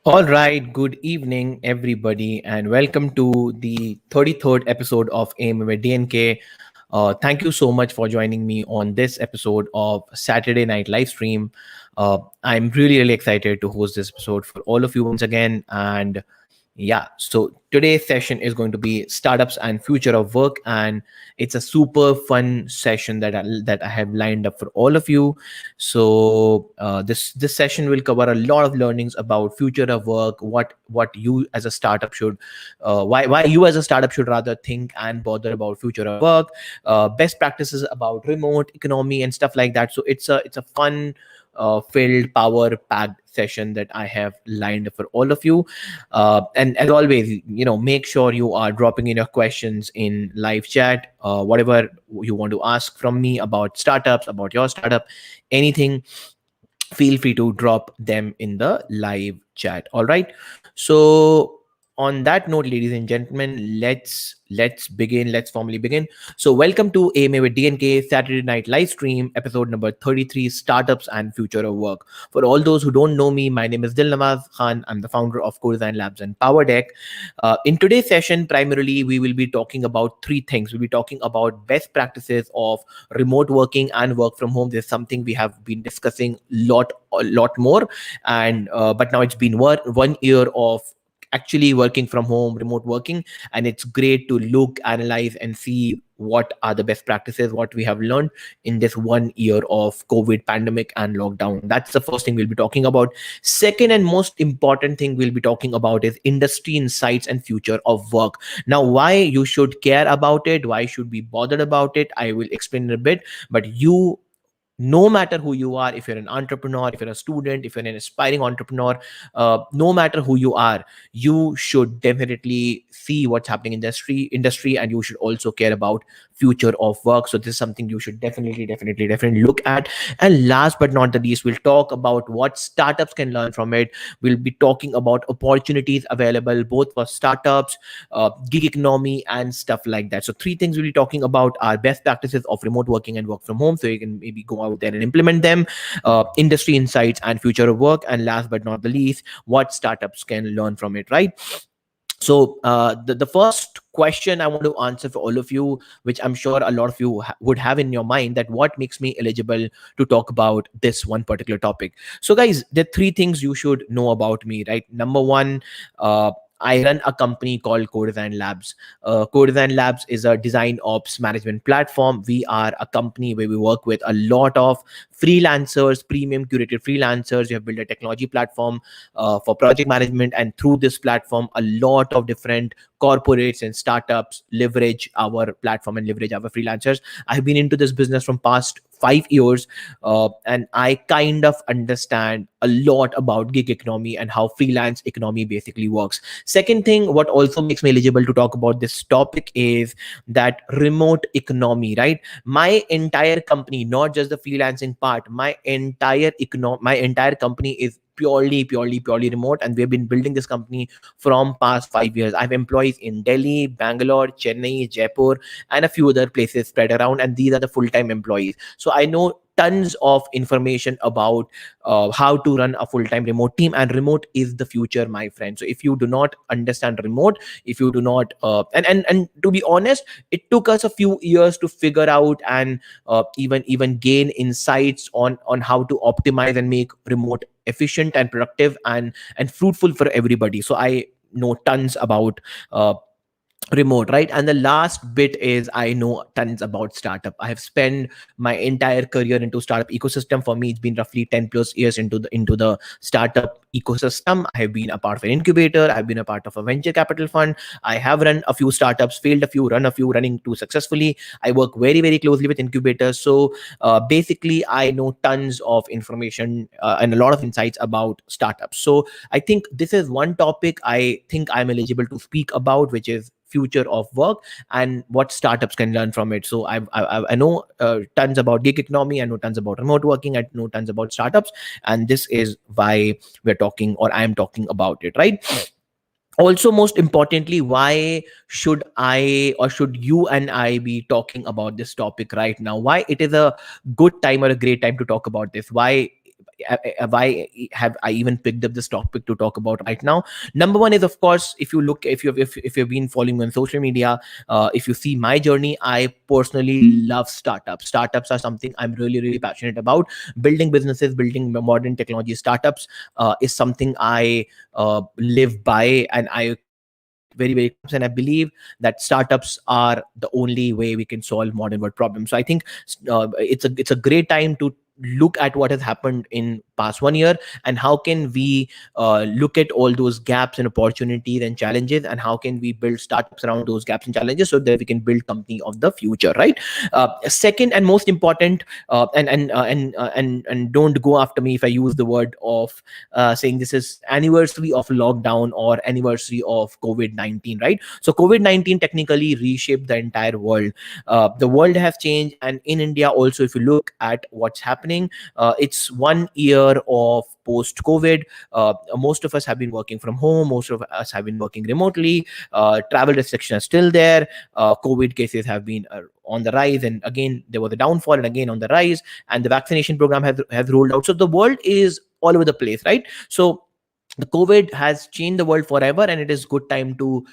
All right, good evening, everybody, and welcome to the 33rd episode of AIM with DNK. Thank you so much for joining me on this episode of Saturday Night Live Stream. I'm really excited to host this episode for all of you once again. And yeah, so today's session is going to be startups and future of work, and it's a super fun session that I have lined up for all of you. So this session will cover a lot of learnings about future of work, what you as a startup should, why you as a startup should rather think and bother about future of work, best practices about remote economy and stuff like that. So it's a fun filled power packed session that I have lined up for all of you. And as always, make sure you are dropping in your questions in live chat, whatever you want to ask from me about startups, about your startup, anything, feel free to drop them in the live chat. All right. So on that note, ladies and gentlemen, let's begin. Let's formally begin. So welcome to AMA with DNK Saturday Night Live Stream, episode number 33, Startups and Future of Work. For all those who don't know me, my name is Dilnawaz Khan. I'm the founder of Codesign Labs and Power Deck. In today's session, primarily we will be talking about three things. We'll be talking about best practices of remote working and work from home. This is something we have been discussing a lot more, and but now it's been 1 year of actually working from home, remote working, and it's great to look, analyze, and see what are the best practices, what we have learned in this 1 year of COVID pandemic and lockdown. That's the first thing we'll be talking about. Second and most important thing we'll be talking about is industry insights and future of work. Now, why you should care about it, why should be bothered about it, I will explain in a bit. But you, no matter who you are, if you're an entrepreneur, if you're a student, if you're an aspiring entrepreneur, no matter who you are, you should definitely see what's happening in industry, and you should also care about future of work. So this is something you should definitely look at. And last but not the least, we'll talk about what startups can learn from it. We'll be talking about opportunities available both for startups, gig economy, and stuff like that. So three things we'll be talking about are best practices of remote working and work from home, so you can maybe go out there and implement them, industry insights and future of work, and last but not the least, what startups can learn from it, right? So the first question I want to answer for all of you, which I'm sure a lot of you would have in your mind, that what makes me eligible to talk about this one particular topic. So guys, there are three things you should know about me, right? Number one, I run a company called Codesign Labs. Codesign Labs is a design ops management platform. We are a company where we work with a lot of freelancers, premium curated freelancers. We have built a technology platform for project management, and through this platform, a lot of different corporates and startups leverage our platform and leverage our freelancers. I've been into this business from past 5 years, and I kind of understand a lot about gig economy and how freelance economy basically works. Second thing, what also makes me eligible to talk about this topic is that remote economy, right? My entire company, not just the freelancing part, my entire company is purely remote, and we've been building this company from past 5 years. I have employees in Delhi, Bangalore, Chennai, Jaipur, and a few other places spread around, and these are the full-time employees. So I know tons of information about how to run a full-time remote team, and remote is the future, my friend. So if you do not understand remote, if you do not and to be honest, it took us a few years to figure out and even gain insights on how to optimize and make remote efficient and productive and fruitful for everybody. So I know tons about remote, right? And the last bit is I know tons about startup. I have spent my entire career into startup ecosystem. For me, it's been roughly 10 plus years into the startup ecosystem. I have been a part of an incubator, I've been a part of a venture capital fund. I have run a few startups, failed a few, run a few, running two successfully. I work very closely with incubators. So basically I know tons of information and a lot of insights about startups. So I think this is one topic I think I'm eligible to speak about, which is future of work and what startups can learn from it. So I know tons about gig economy, I know tons about remote working, I know tons about startups, and this is why we're talking, or I am talking about it, right? Also, most importantly, why should I, or should you and I be talking about this topic right now? Why it is a good time or a great time to talk about this? Why why have I even picked up this topic to talk about right now? Number one is, of course, if you look, if you've been following me on social media, if you see my journey, I personally love startups. Startups are something I'm really, really passionate about. Building businesses, building modern technology startups is something I live by, and I keep it very, very close. And I believe that startups are the only way we can solve modern world problems. So I think it's a great time to look at what has happened in past 1 year, and how can we look at all those gaps and opportunities and challenges, and how can we build startups around those gaps and challenges so that we can build company of the future, right? Second and most important, and don't go after me if I use the word of saying this is anniversary of lockdown or anniversary of COVID-19, right? So COVID-19 technically reshaped the entire world. The world has changed, and in India also, if you look at what's happening, it's 1 year of post COVID. Most of us have been working from home, most of us have been working remotely. Travel restrictions are still there. COVID cases have been on the rise, and again there was a downfall, and again on the rise, and the vaccination program has rolled out. So the world is all over the place, right? So the COVID has changed the world forever, and it is good time to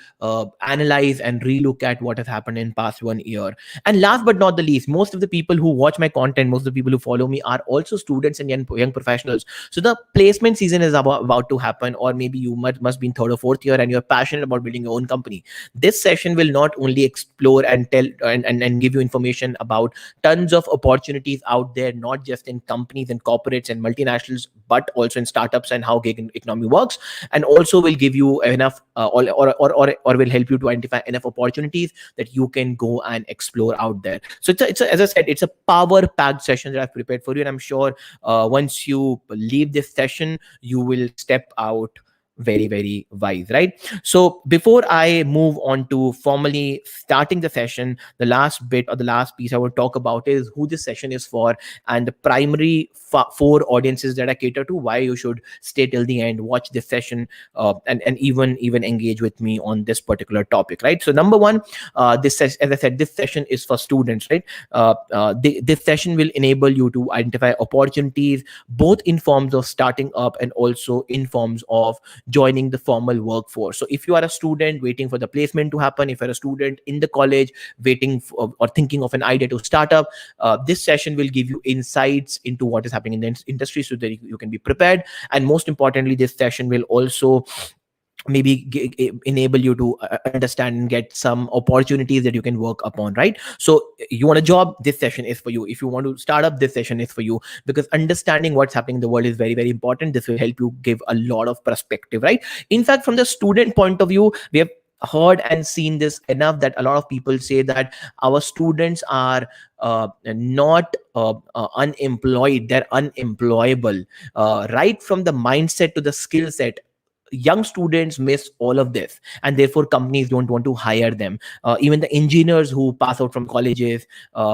analyze and relook at what has happened in past 1 year. And last but not the least, most of the people who watch my content, most of the people who follow me are also students and young professionals. So the placement season is about to happen, or maybe you must be in third or fourth year and you're passionate about building your own company. This session will not only explore and tell and give you information about tons of opportunities out there, not just in companies and corporates and multinationals, but also in startups and how gig economy works, and also will give you enough or will help you to identify enough opportunities that you can go and explore out there. So as I said, it's a power packed session that I've prepared for you, and I'm sure once you leave this session, you will step out very, very wise, right? So before I move on to formally starting the session, the last bit or the last piece I will talk about is who this session is for, and the primary four audiences that I cater to, why you should stay till the end, watch this session, and even engage with me on this particular topic, right? So number one, as I said, this session is for students, right? This session will enable you to identify opportunities both in forms of starting up and also in forms of joining the formal workforce. So if you are a student waiting for the placement to happen, if you're a student in the college waiting for, or thinking of an idea to start up, this session will give you insights into what is happening in the industry so that you can be prepared. And most importantly, this session will also maybe enable you to understand and get some opportunities that you can work upon, right? So you want a job, this session is for you. If you want to start up, this session is for you, because understanding what's happening in the world is very, very important. This will help you give a lot of perspective, right? In fact, from the student point of view, we have heard and seen this enough that a lot of people say that our students are not unemployed, they're unemployable. Right from the mindset to the skill set, young students miss all of this, and therefore companies don't want to hire them. Even the engineers who pass out from colleges,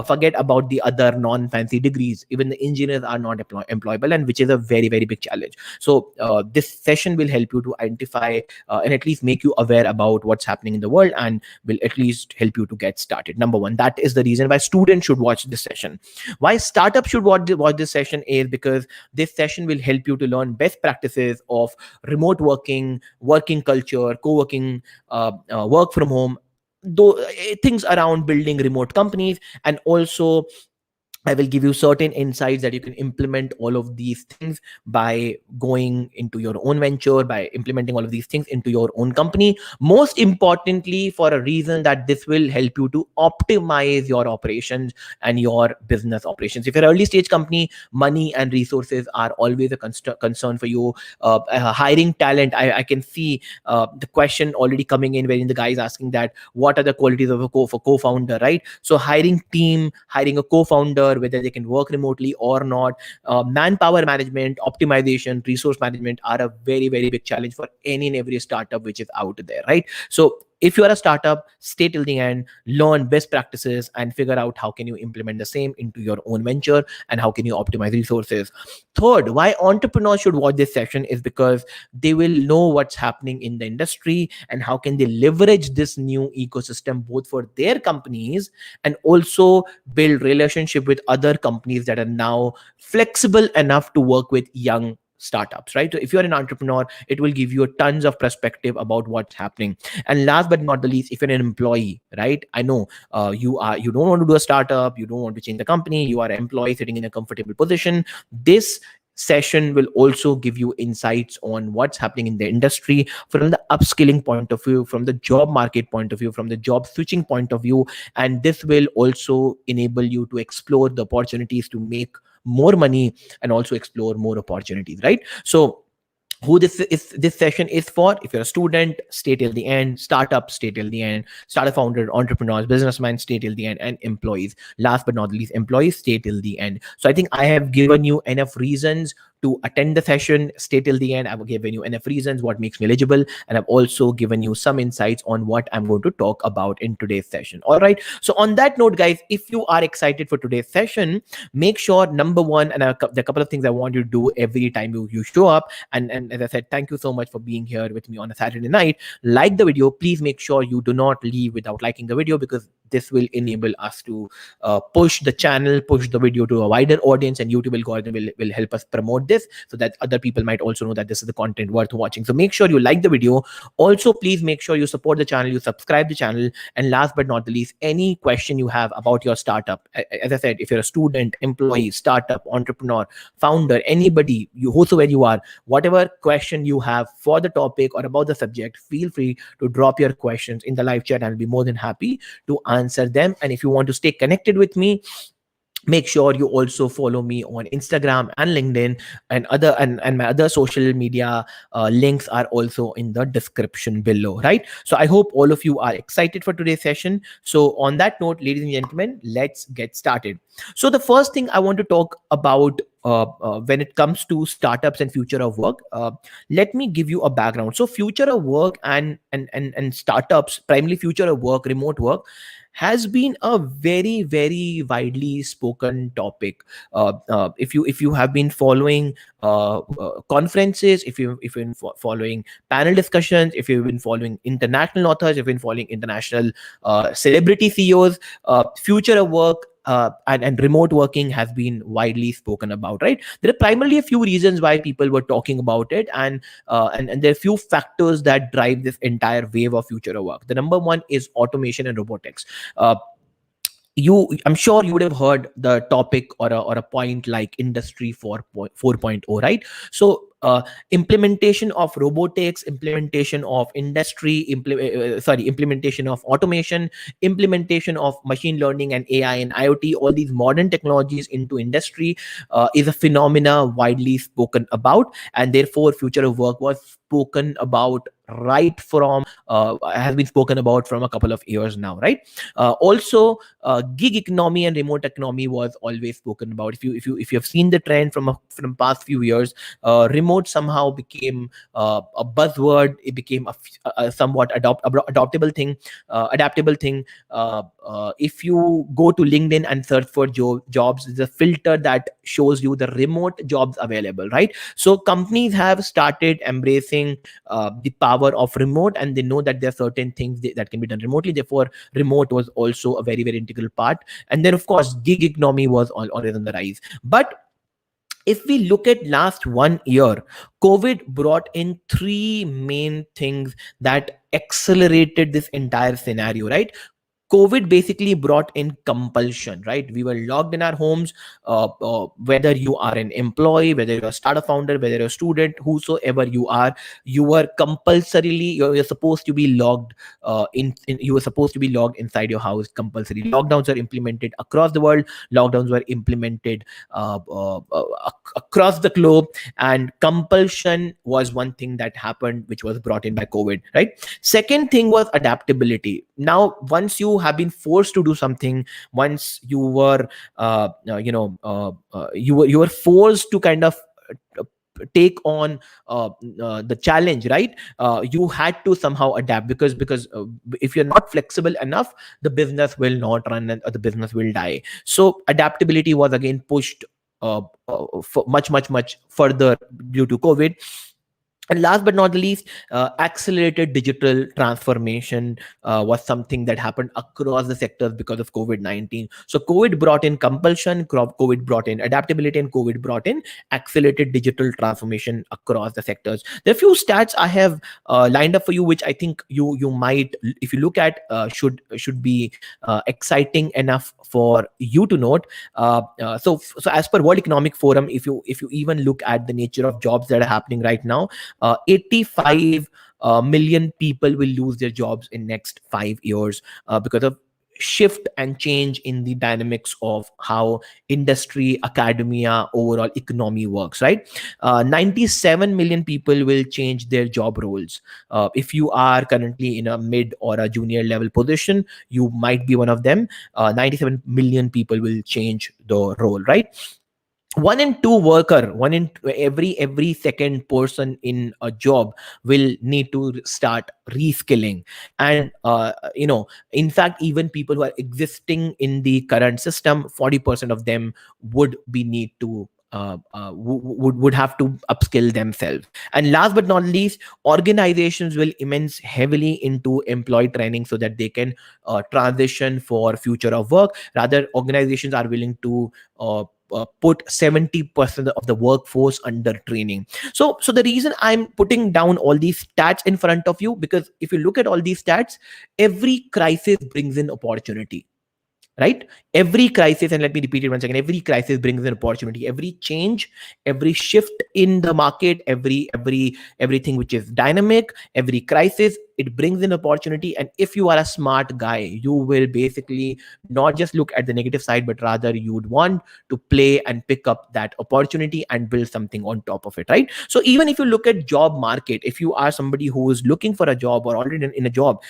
forget about the other non-fancy degrees, even the engineers are not employable, and which is a very, very big challenge. So this session will help you to identify and at least make you aware about what's happening in the world, and will at least help you to get started. Number one, that is the reason why students should watch this session. Why startups should watch this session is because this session will help you to learn best practices of remote working culture, co-working, work from home, though things around building remote companies. And also I will give you certain insights that you can implement all of these things by going into your own venture, by implementing all of these things into your own company. Most importantly, for a reason that this will help you to optimize your operations and your business operations. If you're an early stage company, money and resources are always a concern for you. Hiring talent, I can see the question already coming in, wherein the guy is asking that what are the qualities of a co-founder, right? So hiring team, hiring a co-founder, whether they can work remotely or not, manpower management, optimization, resource management are a very, very big challenge for any and every startup which is out there, right? So if you are a startup, stay till the end, learn best practices and figure out how can you implement the same into your own venture and how can you optimize resources. Third, why entrepreneurs should watch this session is because they will know what's happening in the industry and how can they leverage this new ecosystem both for their companies and also build relationship with other companies that are now flexible enough to work with young startups, right? So if you're an entrepreneur, it will give you tons of perspective about what's happening. And last but not the least, if you're an employee, right? I know you don't want to do a startup, you don't want to change the company, you are an employee sitting in a comfortable position. This session will also give you insights on what's happening in the industry from the upskilling point of view, from the job market point of view, from the job switching point of view. And this will also enable you to explore the opportunities to make more money and also explore more opportunities, right? So who this session is for: if you're a student, stay till the end; startup, stay till the end; startup founder, entrepreneurs, businessmen, stay till the end; and employees, last but not least, employees, stay till the end. So I think I have given you enough reasons to attend the session. Stay till the end. I've given you enough reasons what makes me eligible, and I've also given you some insights on what I'm going to talk about in today's session. All right, so on that note, guys, if you are excited for today's session, make sure, number one, and there are a couple of things I want you to do every time you show up. And as I said, thank you so much for being here with me on a Saturday night. Like the video. Please make sure you do not leave without liking the video, because this will enable us to push the channel, push the video to a wider audience, and YouTube algorithm will help us promote this so that other people might also know that this is the content worth watching. So make sure you like the video. Also, please make sure you support the channel, you subscribe the channel. And last but not the least, any question you have about your startup, as I said, if you're a student, employee, startup, entrepreneur, founder, anybody, whosoever you are, whatever question you have for the topic or about the subject, feel free to drop your questions in the live chat. I'll be more than happy to answer them. And if you want to stay connected with me, make sure you also follow me on Instagram and LinkedIn, and my other social media links are also in the description below, right? So I hope all of you are excited for today's session. So on that note, ladies and gentlemen, let's get started. So the first thing I want to talk about when it comes to startups and future of work, let me give you a background. So future of work and startups, primarily future of work, remote work, has been a very, very widely spoken topic. If you have been following conferences, if you've been following panel discussions, if you've been following international authors, if you've been following international celebrity CEOs, future of work and remote working has been widely spoken about, right? There are primarily a few reasons why people were talking about it, and there are a few factors that drive this entire wave of future of work. The number one is automation and robotics. uh, I'm sure you would have heard the topic or a point like industry 4.0, right? So implementation of robotics, implementation of industry, implementation of automation, implementation of machine learning and AI and IoT, all these modern technologies into industry is a phenomena widely spoken about, and therefore future of work was spoken about right from has been spoken about from a couple of years now, right? Also, gig economy and remote economy was always spoken about. If you have seen the trend from past few years, remote somehow became a buzzword. It became a somewhat adaptable thing. If you go to LinkedIn and search for jobs, there's a filter that shows you the remote jobs available, right? So companies have started embracing the power of remote, and they know that there are certain things that can be done remotely. Therefore, remote was also a very, very integral part. And then, of course, gig economy was always on the rise. But if we look at last 1 year, COVID brought in three main things that accelerated this entire scenario, right? COVID basically brought in compulsion, right? We were locked in our homes. Whether you are an employee, whether you're a startup founder, whether you're a student, whosoever you are, you were compulsorily, you're supposed to be logged you were supposed to be logged inside your house compulsory. Lockdowns were implemented across the world. Lockdowns were implemented across the globe, and compulsion was one thing that happened, which was brought in by COVID, right? Second thing was adaptability. Now, once you have been forced to do something, once you were you were forced to kind of take on the challenge, right? You had to somehow adapt, because if you're not flexible enough, the business will not run, and the business will die. So adaptability was again pushed for much further due to COVID. And last but not the least, accelerated digital transformation was something that happened across the sectors because of COVID-19. So COVID brought in compulsion, COVID brought in adaptability, and COVID brought in accelerated digital transformation across the sectors. There are few stats I have lined up for you, which I think you might, if you look at, should be exciting enough for you to note. So as per World Economic Forum, if you even look at the nature of jobs that are happening right now, 85 million people will lose their jobs in next 5 years because of shift and change in the dynamics of how industry, academia, overall economy works, right? 97 million people will change their job roles. If you are currently in a mid or a junior level position, you might be one of them. 97 million people will change the role, right? One in two worker, one in every second person in a job will need to start reskilling. And in fact, even people who are existing in the current system, 40% of them would be need to would have to upskill themselves. And last but not least, organizations will immense heavily into employee training so that they can transition for future of work. Rather, organizations are willing to put 70% of the workforce under training. So the reason I'm putting down all these stats in front of you, because if you look at all these stats, every crisis brings in opportunity, right? Every crisis, and let me repeat it once again, every crisis brings an opportunity. Every change, every shift in the market, everything which is dynamic, every crisis, it brings an opportunity. And if you are a smart guy, you will basically not just look at the negative side, but rather you would want to play and pick up that opportunity and build something on top of it, right? So even if you look at job market, if you are somebody who is looking for a job or already in a job,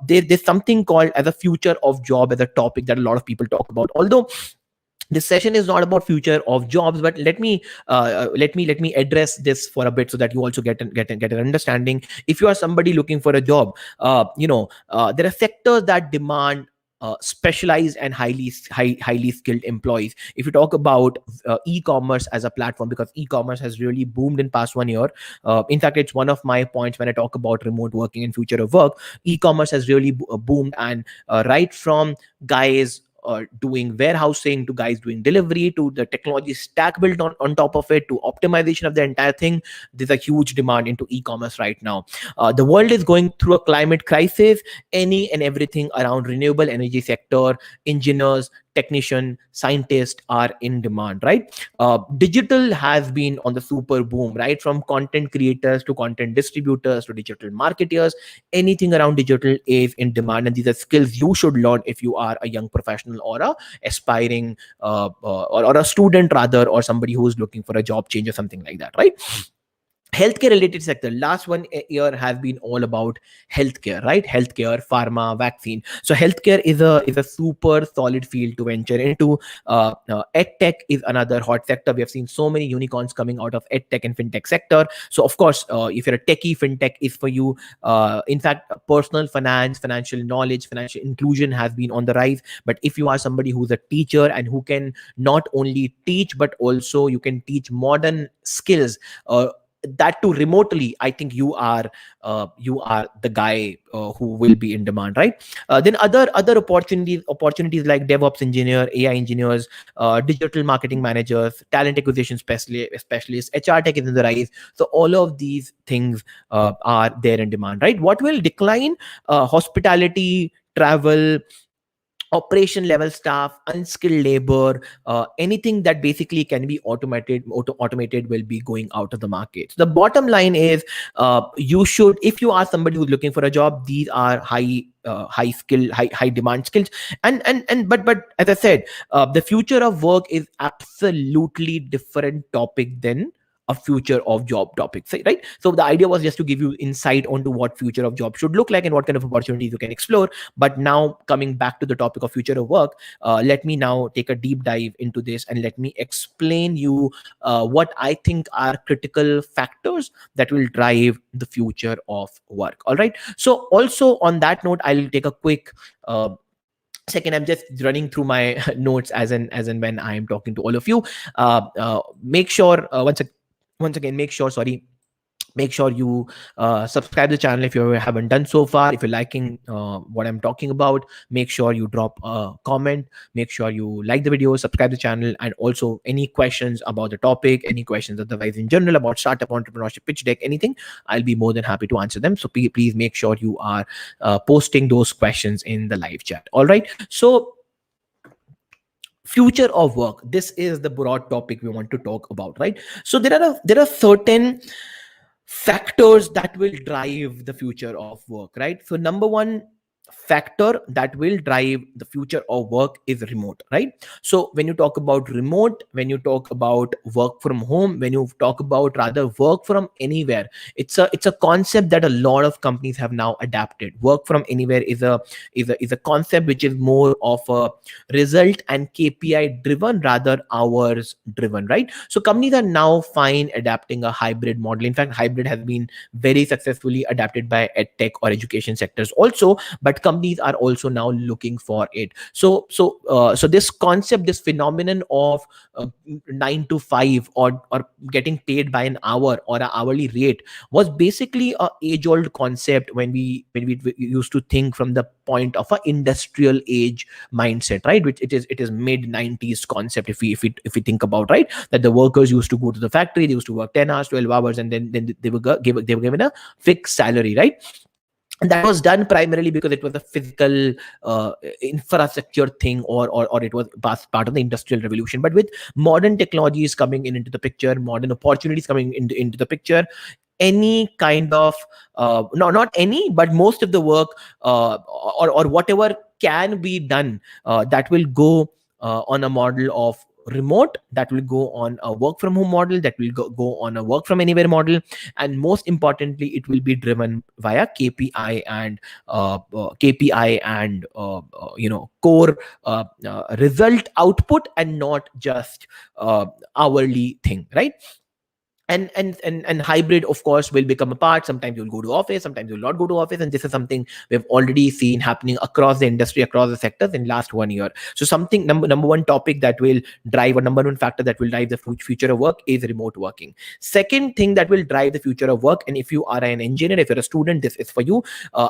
there's something called as a future of job, as a topic that a lot of people talk about. Although this session is not about future of jobs, but let me address this for a bit so that you also get an understanding. If you are somebody looking for a job, there are sectors that demand specialized and highly skilled employees. If you talk about e-commerce as a platform, because e-commerce has really boomed in past 1 year. In fact, it's one of my points when I talk about remote working and future of work. E-commerce has really boomed, and right from guys doing warehousing to guys doing delivery to the technology stack built on top of it to optimization of the entire thing, there's a huge demand into e-commerce right now. The world is going through a climate crisis. Any and everything around renewable energy sector, engineers, technician, scientists are in demand, right? Digital has been on the super boom, right? From content creators to content distributors to digital marketers, anything around digital is in demand, and these are skills you should learn if you are a young professional or a aspiring or a student rather, or somebody who's looking for a job change or something like that, right? Healthcare related sector, last 1 year has been all about healthcare, right? Healthcare, pharma, vaccine. So healthcare is a super solid field to venture into. EdTech is another hot sector. We have seen so many unicorns coming out of EdTech and fintech sector. So of course, if you're a techie, fintech is for you. In fact, personal finance, financial knowledge, financial inclusion has been on the rise. But if you are somebody who's a teacher and who can not only teach but also you can teach modern skills, that too remotely, I think you are the guy who will be in demand, right? Then other opportunities like DevOps engineer, AI engineers, digital marketing managers, talent acquisition specialists, HR tech is in the rise. So all of these things are there in demand, right? What will decline? Hospitality, travel, operation level staff, unskilled labor, anything that basically can be automated will be going out of the market. So the bottom line is, you should, if you are somebody who's looking for a job, these are high skill, high demand skills. But as I said, the future of work is absolutely different topic than a future of job topic, right? So the idea was just to give you insight onto what future of job should look like and what kind of opportunities you can explore. But now coming back to the topic of future of work, let me now take a deep dive into this and let me explain you what I think are critical factors that will drive the future of work. All right. So also on that note, I'll take a quick second. I'm just running through my notes as and when I am talking to all of you. Make sure once again, make sure, sorry, make sure you subscribe the channel if you haven't done so far. If you're liking what I'm talking about, make sure you drop a comment, make sure you like the video, subscribe the channel, and also any questions about the topic, any questions otherwise in general about startup, entrepreneurship, pitch deck, anything, I'll be more than happy to answer them. So please make sure you are posting those questions in the live chat. All right. So future of work, this is the broad topic we want to talk about, right? So there are certain factors that will drive the future of work, right? So number one factor that will drive the future of work is remote, right? So when you talk about remote, when you talk about work from home, when you talk about rather work from anywhere, it's a concept that a lot of companies have now adapted. Work from anywhere is a concept which is more of a result and KPI driven rather hours driven, right? So companies are now fine adapting a hybrid model. In fact, hybrid has been very successfully adapted by edtech or education sectors also, but companies are also now looking for it. So this concept, this phenomenon of 9 to 5 or getting paid by an hour or an hourly rate was basically a age old concept when we used to think from the point of a industrial age mindset, right? Which it is mid 90s concept, if we think about, right, that the workers used to go to the factory, they used to work 10 hours, 12 hours, and then they were given a fixed salary, right? And that was done primarily because it was a physical infrastructure thing, or it was part of the industrial revolution. But with modern technologies coming into the picture, modern opportunities coming into the picture, any kind of no, not any, but most of the work or whatever can be done, that will go on a model of remote, that will go on a work from home model, that will go on a work from anywhere model. And most importantly, it will be driven via KPI and core result output, and not just hourly thing, right? And hybrid, of course, will become a part. Sometimes you'll go to office, sometimes you'll not go to office, and this is something we've already seen happening across the industry, across the sectors in last 1 year. So something, number one topic that will drive, or number one factor that will drive the future of work, is remote working. Second thing that will drive the future of work, and if you are an engineer, if you're a student, this is for you,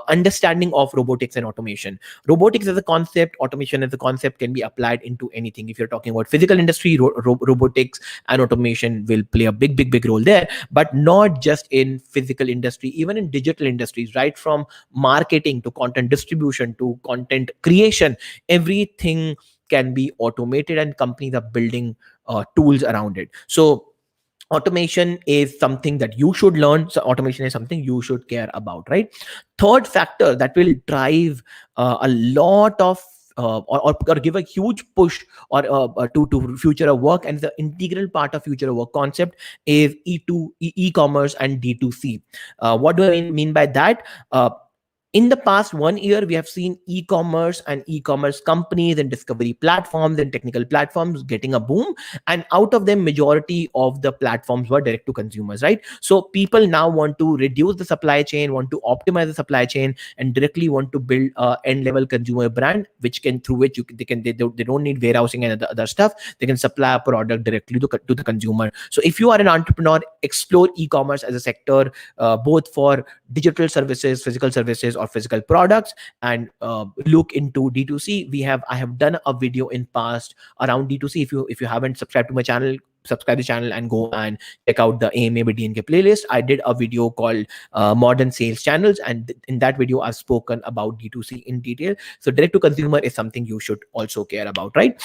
understanding of robotics and automation. Robotics as a concept, automation as a concept, can be applied into anything. If you're talking about physical industry, robotics and automation will play a big role there. But not just in physical industry, even in digital industries, right from marketing to content distribution to content creation, everything can be automated, and companies are building tools around it. So automation is something that you should learn. So automation is something you should care about, right? Third factor that will drive a lot of or give a huge push or to future of work, and the integral part of future of work concept, is e-commerce and D2C. What do I mean by that? In the past 1 year, we have seen e-commerce and e-commerce companies and discovery platforms and technical platforms getting a boom. And out of them, majority of the platforms were direct to consumers, right? So people now want to reduce the supply chain, want to optimize the supply chain, and directly want to build a end level consumer brand, which can, through which they don't need warehousing and other stuff. They can supply a product directly to the consumer. So if you are an entrepreneur, explore e-commerce as a sector, both for digital services, physical services, or physical products, and look into D2C. I have done a video in past around D2C. If you haven't subscribed to my channel, subscribe the channel and go and check out the AMA with DNK playlist. I did a video called modern sales channels, and in that video I've spoken about D2C in detail. So direct to consumer is something you should also care about, right?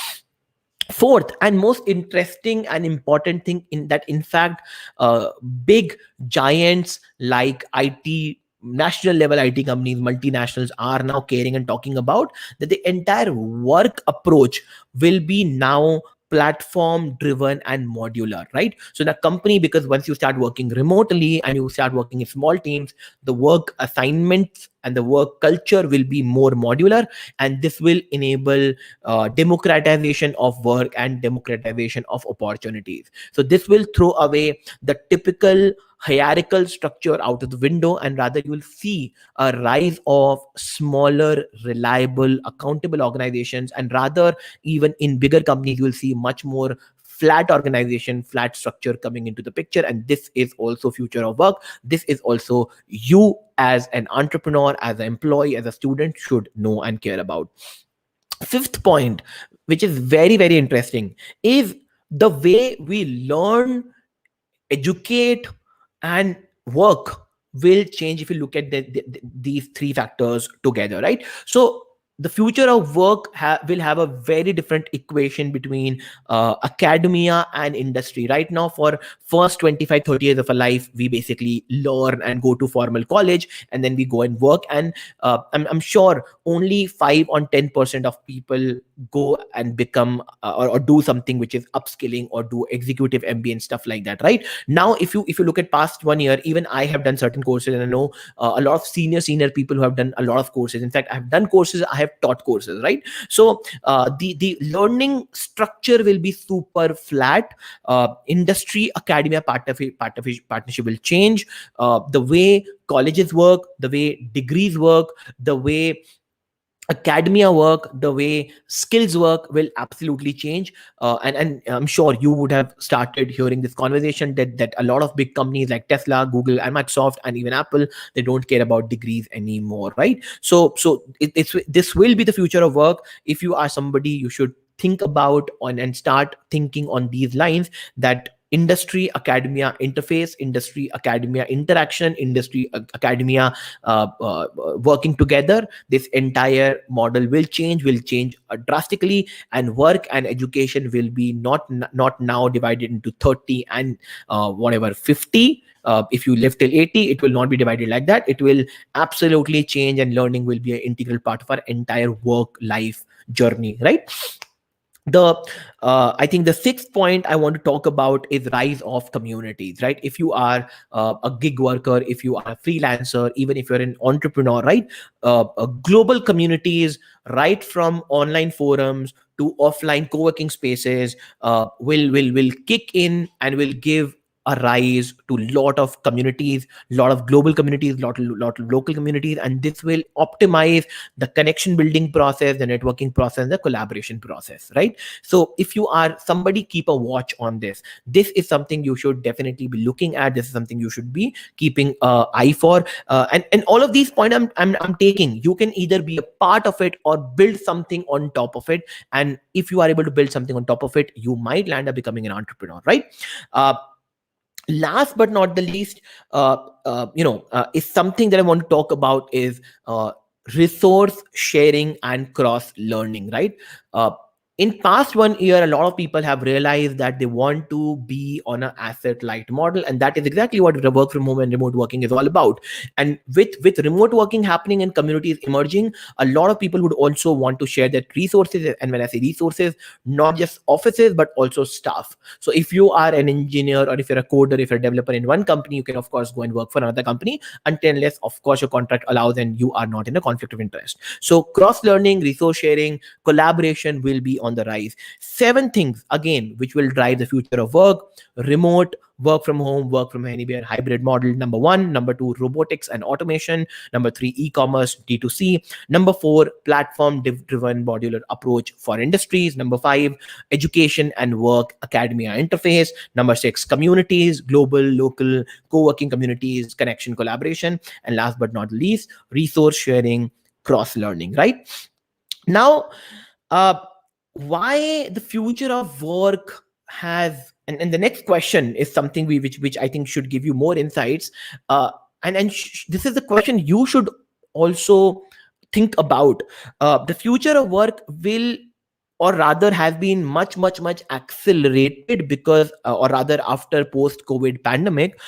Fourth and most interesting and important thing, in fact, big giants like IT, national level IT companies, multinationals, are now caring and talking about, that the entire work approach will be now platform driven and modular, right? So the company, because once you start working remotely and you start working in small teams, the work assignments and the work culture will be more modular, and this will enable democratization of work and democratization of opportunities. So this will throw away the typical hierarchical structure out of the window, and rather you will see a rise of smaller, reliable, accountable organizations. And rather, even in bigger companies, you will see much more flat organization, flat structure coming into the picture. And this is also future of work. This is also you as an entrepreneur, as an employee, as a student should know and care about. Fifth point, which is very, very interesting, is the way we learn, educate, and work will change if you look at these three factors together, right? So the future of work will have a very different equation between academia and industry. Right now, for first 25 30 years of a life, we basically learn and go to formal college, and then we go and work. And I'm sure only 5 or 10% of people go and become or do something which is upskilling or do executive MBA and stuff like that. Right now, if you look at past 1 year, even I have done certain courses, and I know a lot of senior people who have done a lot of courses. In fact, I have done courses, I have taught courses, right? So the learning structure will be super flat. Industry academia partnership will change. The way colleges work, the way degrees work, the way academia work, the way skills work will absolutely change. And I'm sure you would have started hearing this conversation that a lot of big companies like Tesla, Google, and Microsoft, and even Apple, they don't care about degrees anymore, right? So this will be the future of work. If you are somebody, you should think about on and start thinking on these lines, that industry academia interface, industry academia interaction, industry academia working together, this entire model will change drastically. And work and education will be not now divided into 30 and whatever 50. If you live till 80, it will not be divided like that. It will absolutely change, and learning will be an integral part of our entire work life journey, right? The I think the sixth point I want to talk about is rise of communities, right? If you are a gig worker, if you are a freelancer, even if you're an entrepreneur, right? Global communities, right from online forums to offline co-working spaces, will kick in and will give a rise to lot of communities, lot of global communities, lot of local communities. And this will optimize the connection building process, the networking process, the collaboration process, right? So if you are somebody, keep a watch on this. This is something you should definitely be looking at. This is something you should be keeping an eye for. And all of these points I'm taking, you can either be a part of it or build something on top of it. And if you are able to build something on top of it, you might land up becoming an entrepreneur, right? Last but not the least, is something that I want to talk about is resource sharing and cross learning, right? In past 1 year, a lot of people have realized that they want to be on an asset light model, and that is exactly what the work from home and remote working is all about. And with remote working happening and communities emerging, a lot of people would also want to share their resources. And when I say resources, not just offices but also staff. So if you are an engineer, or if you're a coder, if you're a developer in one company, you can of course go and work for another company, until unless of course your contract allows and you are not in a conflict of interest. So cross learning, resource sharing, collaboration will be on the rise. 7 things again which will drive the future of work: remote, work from home, work from anywhere, hybrid model, number 1. Number 2, robotics and automation. Number 3, e-commerce, D2C. Number 4, platform driven modular approach for industries. Number 5, education and work academia interface. Number 6, communities, global, local, co-working communities, connection, collaboration. And last but not least, resource sharing, cross learning, right? Now, why the future of work has, and the next question is something which I think should give you more insights. This is the question you should also think about. The future of work will, or rather has been much accelerated because or rather after post COVID pandemic,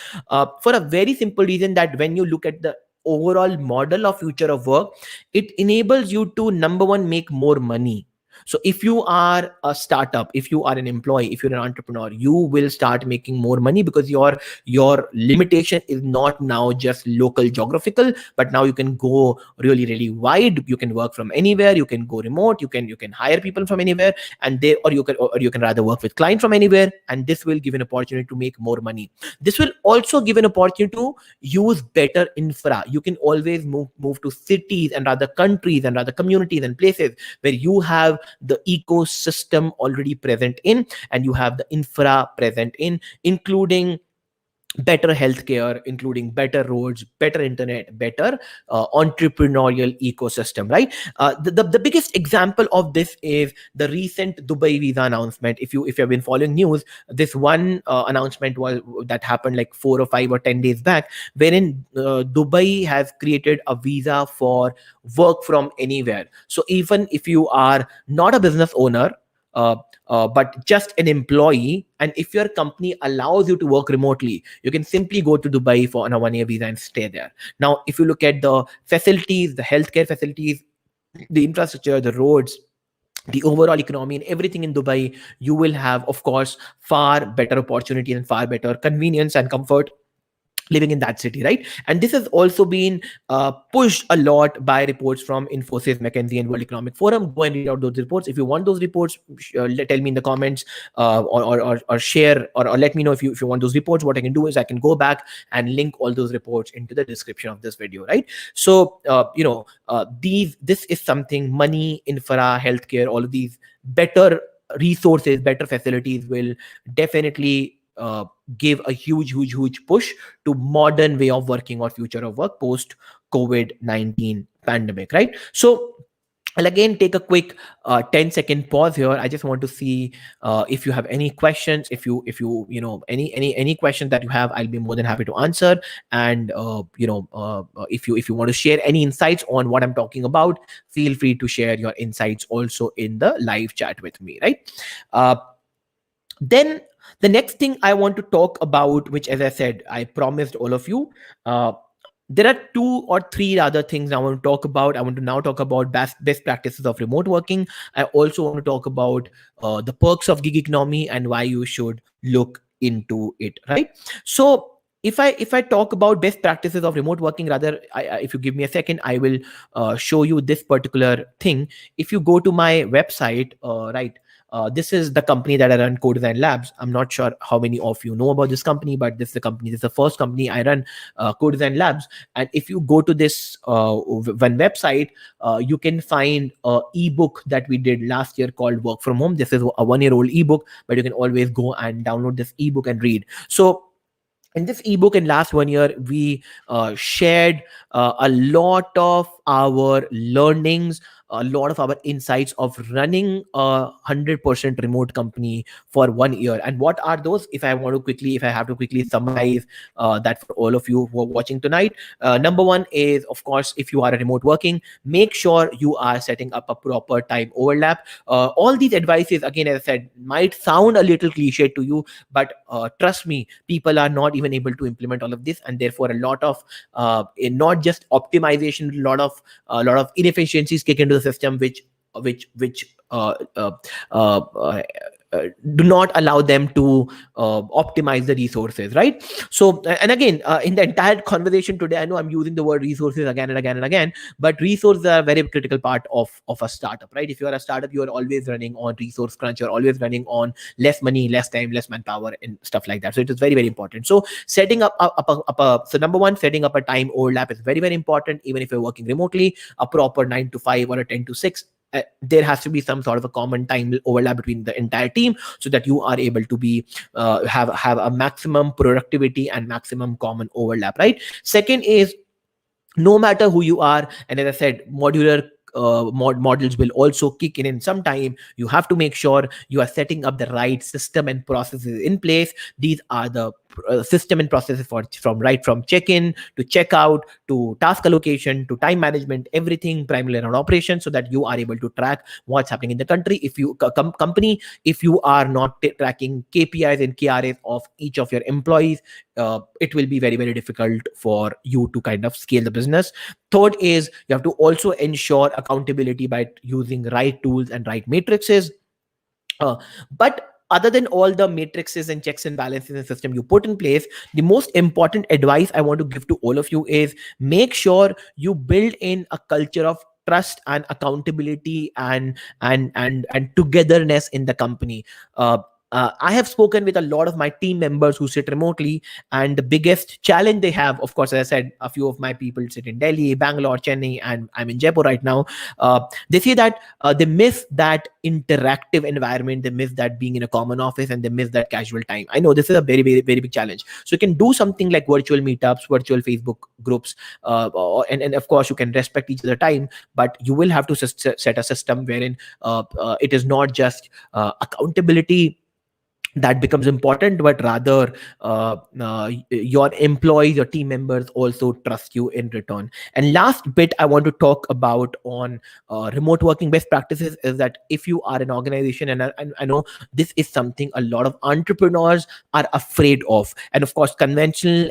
for a very simple reason, that when you look at the overall model of future of work, it enables you to, number 1, make more money. So if you are a startup, if you are an employee, if you're an entrepreneur, you will start making more money because your limitation is not now just local geographical, but now you can go really wide. You can work from anywhere, you can go remote, you can hire people from anywhere, and they or you can rather work with clients from anywhere, and this will give an opportunity to make more money. This will also give an opportunity to use better infra. You can always move to cities and rather countries and rather communities and places where you have the ecosystem already present in, and you have the infra present in, including better healthcare, including better roads, better internet, better entrepreneurial ecosystem, right? The biggest example of this is the recent Dubai visa announcement. If you have been following news, this one announcement was that happened like 4 or 5 or 10 days back, wherein Dubai has created a visa for work from anywhere. So even if you are not a business owner, uh, but just an employee, and if your company allows you to work remotely, you can simply go to Dubai for on a 1 year visa and stay there. Now, if you look at the facilities, the healthcare facilities, the infrastructure, the roads, the overall economy and everything in Dubai, you will have, of course, far better opportunity and far better convenience and comfort living in that city, right? And this has also been pushed a lot by reports from Infosys, McKinsey, and World Economic Forum. Go and read out those reports. If you want those reports, tell me in the comments, or share, or let me know if you want those reports. What I can do is I can go back and link all those reports into the description of this video, right? So this is something: money, infra, healthcare, all of these better resources, better facilities will definitely give a huge push to modern way of working or future of work post COVID-19 pandemic, right? So I'll again take a quick 10-second pause here. I just want to see if you have any questions. If you any questions that you have, I'll be more than happy to answer. And if you want to share any insights on what I'm talking about, feel free to share your insights also in the live chat with me, right? Then the next thing I want to talk about, which, as I said, I promised all of you, uh, there are 2 or 3 other things I want to talk about. I want to now talk about best practices of remote working. I also want to talk about the perks of gig economy and why you should look into it, right? So if I talk about best practices of remote working, rather, if you give me a second, I will show you this particular thing. If you go to my website, right, this is the company that I run, Codesign Labs. I'm not sure how many of you know about this company, but this is the company. This is the first company I run, Codesign Labs. And if you go to this one website, you can find a ebook that we did last year called Work From Home. This is a 1-year-old ebook, but you can always go and download this ebook and read. So in this ebook, in last 1 year, we shared a lot of our learnings, a lot of our insights of running a 100% remote company for 1 year. And what are those? If I have to quickly summarize that for all of you who are watching tonight, number one is, of course, if you are a remote working, make sure you are setting up a proper time overlap. All these advices, again, as I said, might sound a little cliche to you, but trust me, people are not even able to implement all of this, and therefore a lot of not just optimization, a lot of inefficiencies kick into the system, which do not allow them to optimize the resources, right? So, and again, in the entire conversation today, I know I'm using the word resources again and again and again, but resources are a very critical part of a startup, right? If you are a startup, you are always running on resource crunch, you're always running on less money, less time, less manpower, and stuff like that. So it is very important. So setting so number one, setting up a time overlap is very important. Even if you're working remotely, a proper 9 to 5 or a 10 to 6, there has to be some sort of a common time overlap between the entire team, so that you are able to be have a maximum productivity and maximum common overlap, right? Second is, no matter who you are, and as I said, modular models will also kick in some time. You have to make sure you are setting up the right system and processes in place. These are the system and processes for from check-in to checkout to task allocation to time management, everything primarily around operations, so that you are able to track what's happening in the country. If you company, if you are not tracking KPIs and KRAs of each of your employees, it will be very, very difficult for you to kind of scale the business. Third is you have to also ensure accountability by using right tools and right matrices. But other than all the matrices and checks and balances in the system you put in place, the most important advice I want to give to all of you is make sure you build in a culture of trust and accountability and togetherness in the company. I have spoken with a lot of my team members who sit remotely, and the biggest challenge they have, of course, as I said, a few of my people sit in Delhi, Bangalore, Chennai, and I'm in Jaipur right now. They say that they miss that interactive environment, they miss that being in a common office, and they miss that casual time. I know this is a very, very, very big challenge. So you can do something like virtual meetups, virtual Facebook groups, and of course you can respect each other time, but you will have to set a system wherein it is not just accountability that becomes important, but rather your employees, your team members also trust you in return. And last bit I want to talk about on remote working best practices is that if you are an organization, and I know this is something a lot of entrepreneurs are afraid of, and of course conventional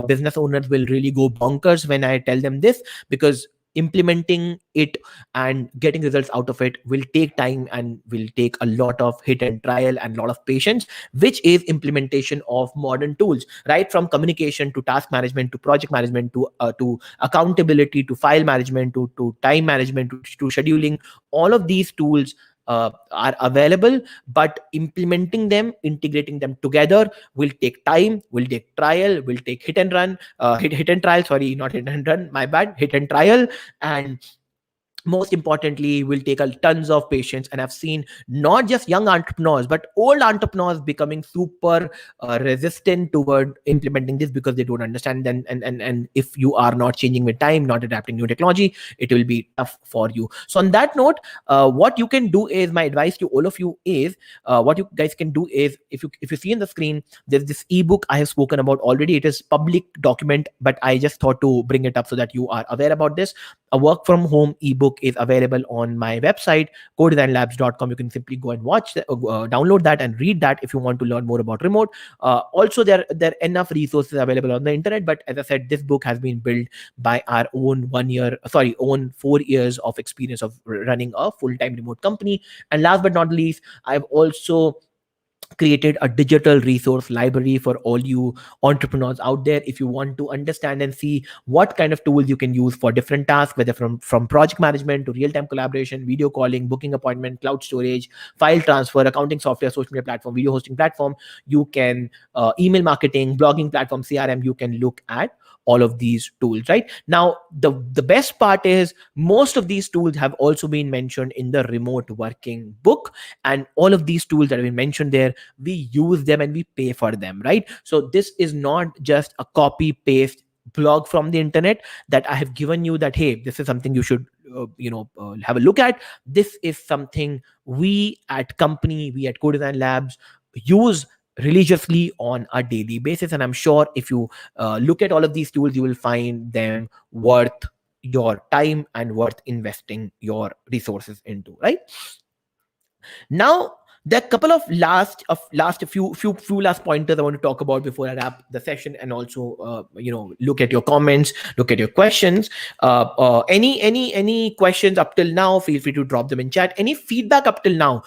business owners will really go bonkers when I tell them this, because implementing it and getting results out of it will take time and will take a lot of hit and trial and a lot of patience, which is implementation of modern tools, right from communication to task management to project management to accountability to file management to time management to scheduling. All of these tools are available, but implementing them, integrating them together will take time, will take trial, will take hit and run, hit and trial, sorry, not hit and run, my bad, hit and trial. And most importantly will take a tons of patience. And I've seen not just young entrepreneurs but old entrepreneurs becoming super resistant toward implementing this because they don't understand. And if you are not changing with time, not adapting new technology, it will be tough for you. So on that note, what you can do is, my advice to all of you is, what you guys can do is, if you see in the screen, there's this ebook I have spoken about already. It is public document, but I just thought to bring it up so that you are aware about this. A work from home ebook is available on my website, codesignlabs.com. You can simply go and download that and read that if you want to learn more about remote. Also, there are enough resources available on the internet, but as I said, this book has been built by our own 4 years of experience of running a full-time remote company. And last but not least, I've also created a digital resource library for all you entrepreneurs out there. If you want to understand and see what kind of tools you can use for different tasks, whether from project management to real-time collaboration, video calling, booking appointment, cloud storage, file transfer, accounting software, social media platform, video hosting platform, you can email marketing, blogging platform, CRM, you can look at all of these tools. Right now, the best part is most of these tools have also been mentioned in the remote working book, and all of these tools that have been mentioned there, we use them and we pay for them, right? So this is not just a copy paste blog from the internet that I have given you that, hey, this is something you should have a look at. This is something we at Codesign Labs use religiously on a daily basis. And I'm sure if you look at all of these tools, you will find them worth your time and worth investing your resources into, right? Now, there are a couple of few last pointers I want to talk about before I wrap the session, and also look at your comments, look at your questions. Any questions up till now? Feel free to drop them in chat. Any feedback up till now?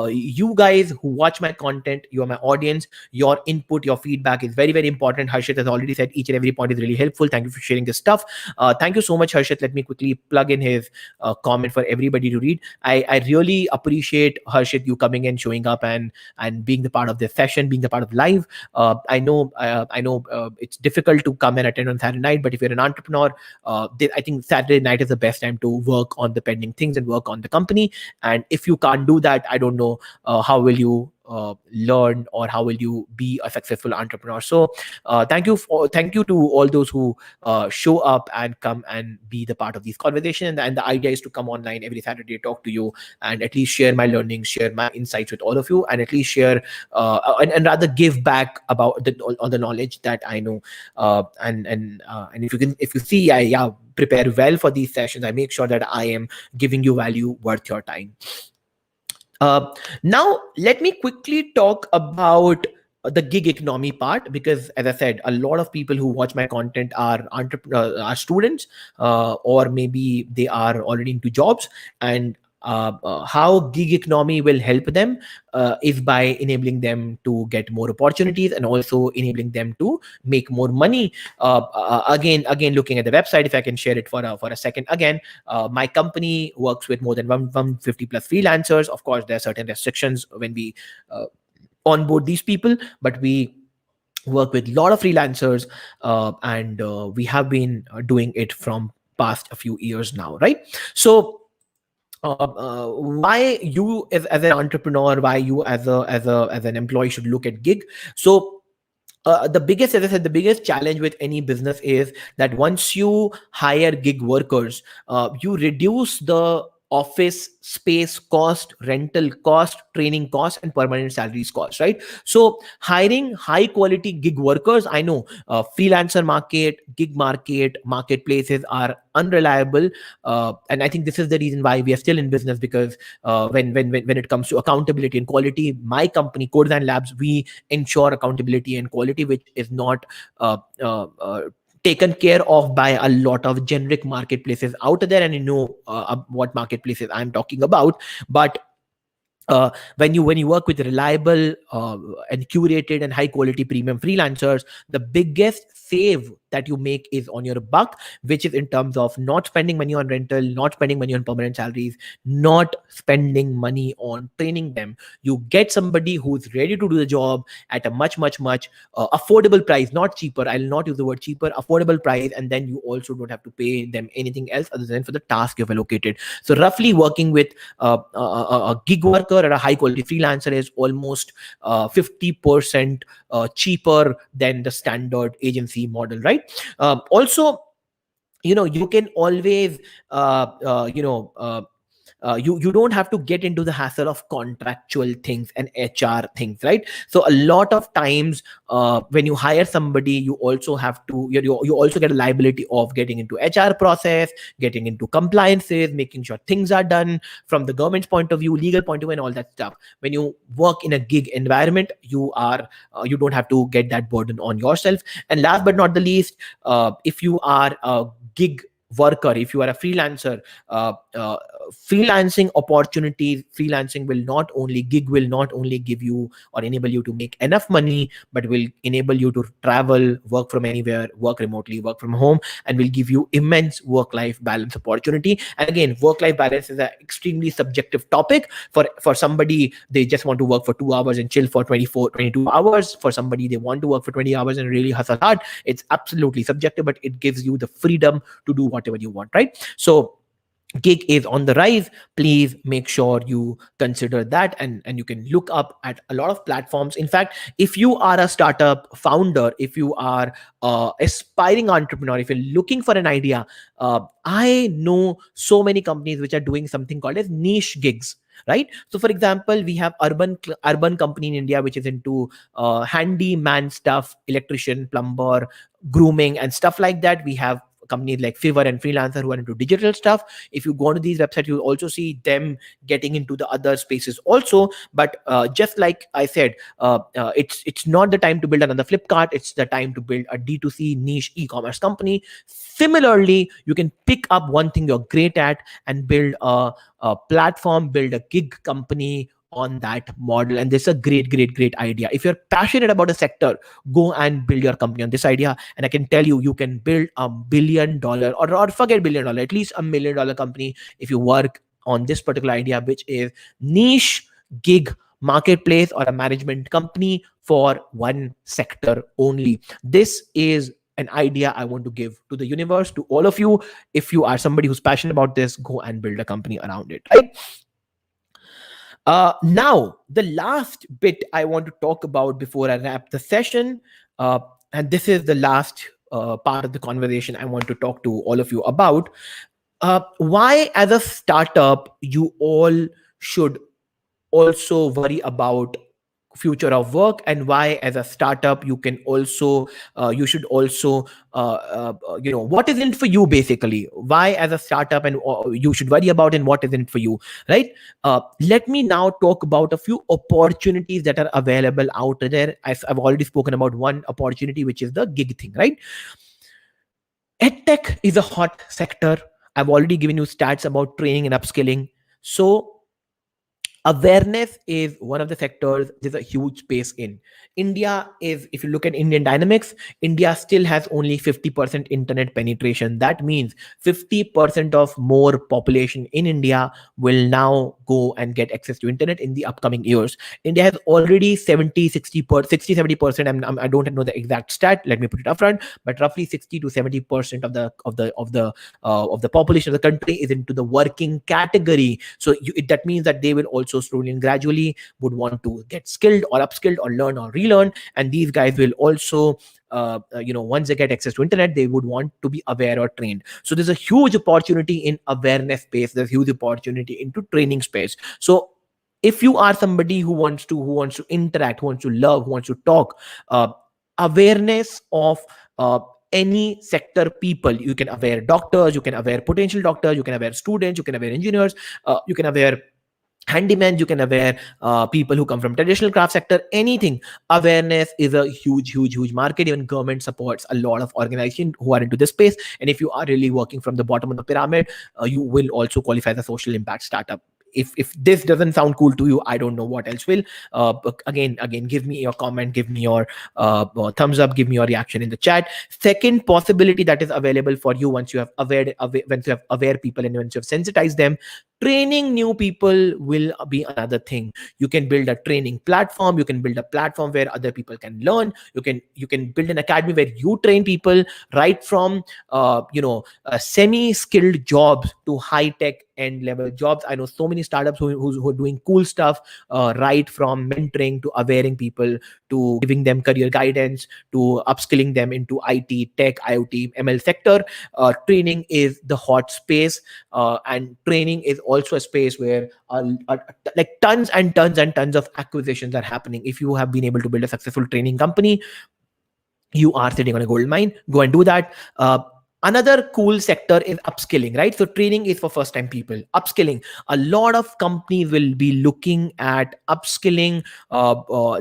You guys who watch my content, you are my audience. Your input, your feedback is very, very important. Harshit has already said each and every point is really helpful. Thank you for sharing this stuff. Thank you so much, Harshit. Let me quickly plug in his comment for everybody to read. I really appreciate, Harshit, you coming and showing up and being the part of this session, being the part of live. I know it's difficult to come and attend on Saturday night, but if you're an entrepreneur, I think Saturday night is the best time to work on the pending things and work on the company. And if you can't do that, I don't know how will you learn, or how will you be a successful entrepreneur. So thank you to all those who show up and come and be the part of these conversations. And the idea is to come online every Saturday, talk to you, and at least share my learnings, share my insights with all of you, and at least share and rather give back about all the knowledge that I know. And if you see I prepare well for these sessions, I make sure that I am giving you value worth your time. Now, let me quickly talk about the gig economy part, because, as I said, a lot of people who watch my content are students, or maybe they are already into jobs. And how gig economy will help them is by enabling them to get more opportunities, and also enabling them to make more money. Again, looking at the website, if I can share it for a second again. My company works with more than 150 plus freelancers. Of course, there are certain restrictions when we onboard these people, but we work with a lot of freelancers, and we have been doing it from past a few years now, right? So why you as an entrepreneur, why you as an employee should look at gig. So the biggest, as I said, the biggest challenge with any business is that once you hire gig workers, you reduce the office space cost, rental cost, training cost, and permanent salaries cost, right? So hiring high quality gig workers, I know freelancer market, gig market, marketplaces are unreliable, and I think this is the reason why we are still in business, because when it comes to accountability and quality, my company Codesign Labs, we ensure accountability and quality, which is not taken care of by a lot of generic marketplaces out there. And you know what marketplaces I'm talking about. But when you work with reliable and curated and high quality premium freelancers, the biggest save that you make is on your buck, which is in terms of not spending money on rental, not spending money on permanent salaries, not spending money on training them. You get somebody who's ready to do the job at a much affordable price, not cheaper, I'll not use the word cheaper, affordable price. And then you also don't have to pay them anything else other than for the task you've allocated. So roughly, working with a gig worker or a high quality freelancer is almost 50% cheaper than the standard agency model, right? Also, you can always you don't have to get into the hassle of contractual things and HR things, right? So a lot of times when you hire somebody, you also have to you also get a liability of getting into HR process, getting into compliances, making sure things are done from the government's point of view, legal point of view, and all that stuff. When you work in a gig environment, you don't have to get that burden on yourself. And last but not the least, if you are a gig worker, if you are a freelancer, freelancing opportunities, freelancing will not only give you or enable you to make enough money, but will enable you to travel, work from anywhere, work remotely, work from home, and will give you immense work-life balance opportunity. And again, work-life balance is an extremely subjective topic. For somebody, they just want to work for 2 hours and chill for 22 hours. For somebody, they want to work for 20 hours and really hustle hard. It's absolutely subjective, but it gives you the freedom to do whatever you want, right? So gig is on the rise. Please make sure you consider that, and you can look up at a lot of platforms. In fact, if you are a startup founder, if you are aspiring entrepreneur, if you're looking for an idea, I know so many companies which are doing something called as niche gigs, right? So for example, we have urban company in India which is into handyman stuff, electrician, plumber, grooming, and stuff like that. We have companies like Fiverr and Freelancer who are into digital stuff. If you go to these websites, you'll also see them getting into the other spaces also. But just like I said, it's not the time to build another Flipkart. It's the time to build a D2C niche e-commerce company. Similarly, you can pick up one thing you're great at and build a platform, build a gig company on that model. And this is a great idea. If you're passionate about a sector, go and build your company on this idea. And I can tell you, you can build $1 billion, or forget $1 billion, at least $1 million company if you work on this particular idea, which is niche gig marketplace or a management company for one sector only. This is an idea I want to give to the universe, to all of you. If you are somebody who's passionate about this, go and build a company around it, right? Now, the last bit I want to talk about before I wrap the session, uh, and this is the last part of the conversation I want to talk to all of you about. Why, as a startup, you all should also worry about future of work, and why as a startup you can also you should also what is in it for you, basically why as a startup and you should worry about and what is in it for you, right? Let me now talk about a few opportunities that are available out there. As I've already spoken about one opportunity, which is the gig thing, right? EdTech is a hot sector. I've already given you stats about training and upskilling. So awareness is one of the sectors there's a huge space in. India is, if you look at Indian dynamics, India still has only 50% internet penetration. That means 50% of more population in India will now go and get access to internet in the upcoming years. India has already 70 60 per 60 70%. I don't know the exact stat, let me put it upfront, but roughly 60 to 70% of the population of the country is into the working category. So that means that they will also slowly and gradually would want to get skilled or upskilled or learn or relearn, and these guys will also once they get access to internet, they would want to be aware or trained. So there's a huge opportunity in awareness space, there's huge opportunity into training space. So if you are somebody who wants to interact, who wants to love, who wants to talk, awareness of uh, any sector people, you can aware doctors, you can aware potential doctors, you can aware students, you can aware engineers, you can aware handyman, you can aware people who come from traditional craft sector, anything. Awareness is a huge market. Even government supports a lot of organization who are into this space, and if you are really working from the bottom of the pyramid, you will also qualify as a social impact startup. If this doesn't sound cool to you, I don't know what else will. But again, give me your comment, give me your thumbs up, give me your reaction in the chat. Second possibility that is available for you, once you have once you have aware people and once you have sensitized them, training new people will be another thing. You can build a training platform, you can build a platform where other people can learn, you can build an academy where you train people right from semi skilled jobs to high tech end level jobs. I know so many startups who are doing cool stuff, right from mentoring to awareing people to giving them career guidance to upskilling them into IT, tech, IoT, ML sector. Training is the hot space, and training is also a space where like tons and tons and tons of acquisitions are happening. If you have been able to build a successful training company, you are sitting on a gold mine. Go and do that. Another cool sector is upskilling, right? So training is for first time people. Upskilling, a lot of companies will be looking at upskilling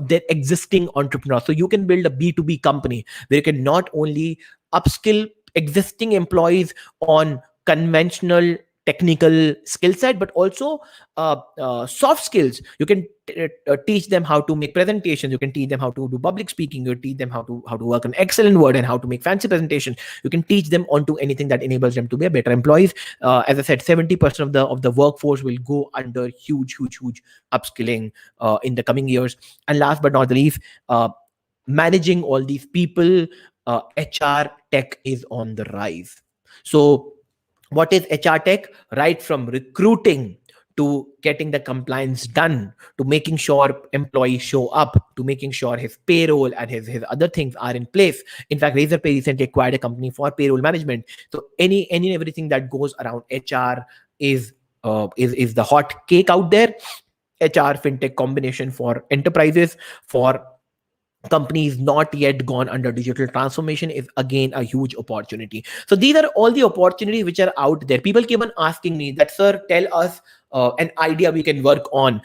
their existing entrepreneurs. So you can build a B2B company where you can not only upskill existing employees on conventional technical skill set, but also soft skills. You can teach them how to make presentations, you can teach them how to do public speaking, you teach them how to work on Excel and Word and how to make fancy presentations. You can teach them onto anything that enables them to be a better employees. As I said, 70% of the workforce will go under huge upskilling in the coming years. And last but not the least, managing all these people, HR tech is on the rise. So what is HR tech? Right from recruiting to getting the compliance done, to making sure employees show up, to making sure his payroll and his other things are in place. In fact, Razorpay recently acquired a company for payroll management. So any and everything that goes around HR is the hot cake out there. HR fintech combination for enterprises, for companies not yet gone under digital transformation, is again a huge opportunity. So these are all the opportunities which are out there. People keep on asking me that, sir, tell us an idea we can work on.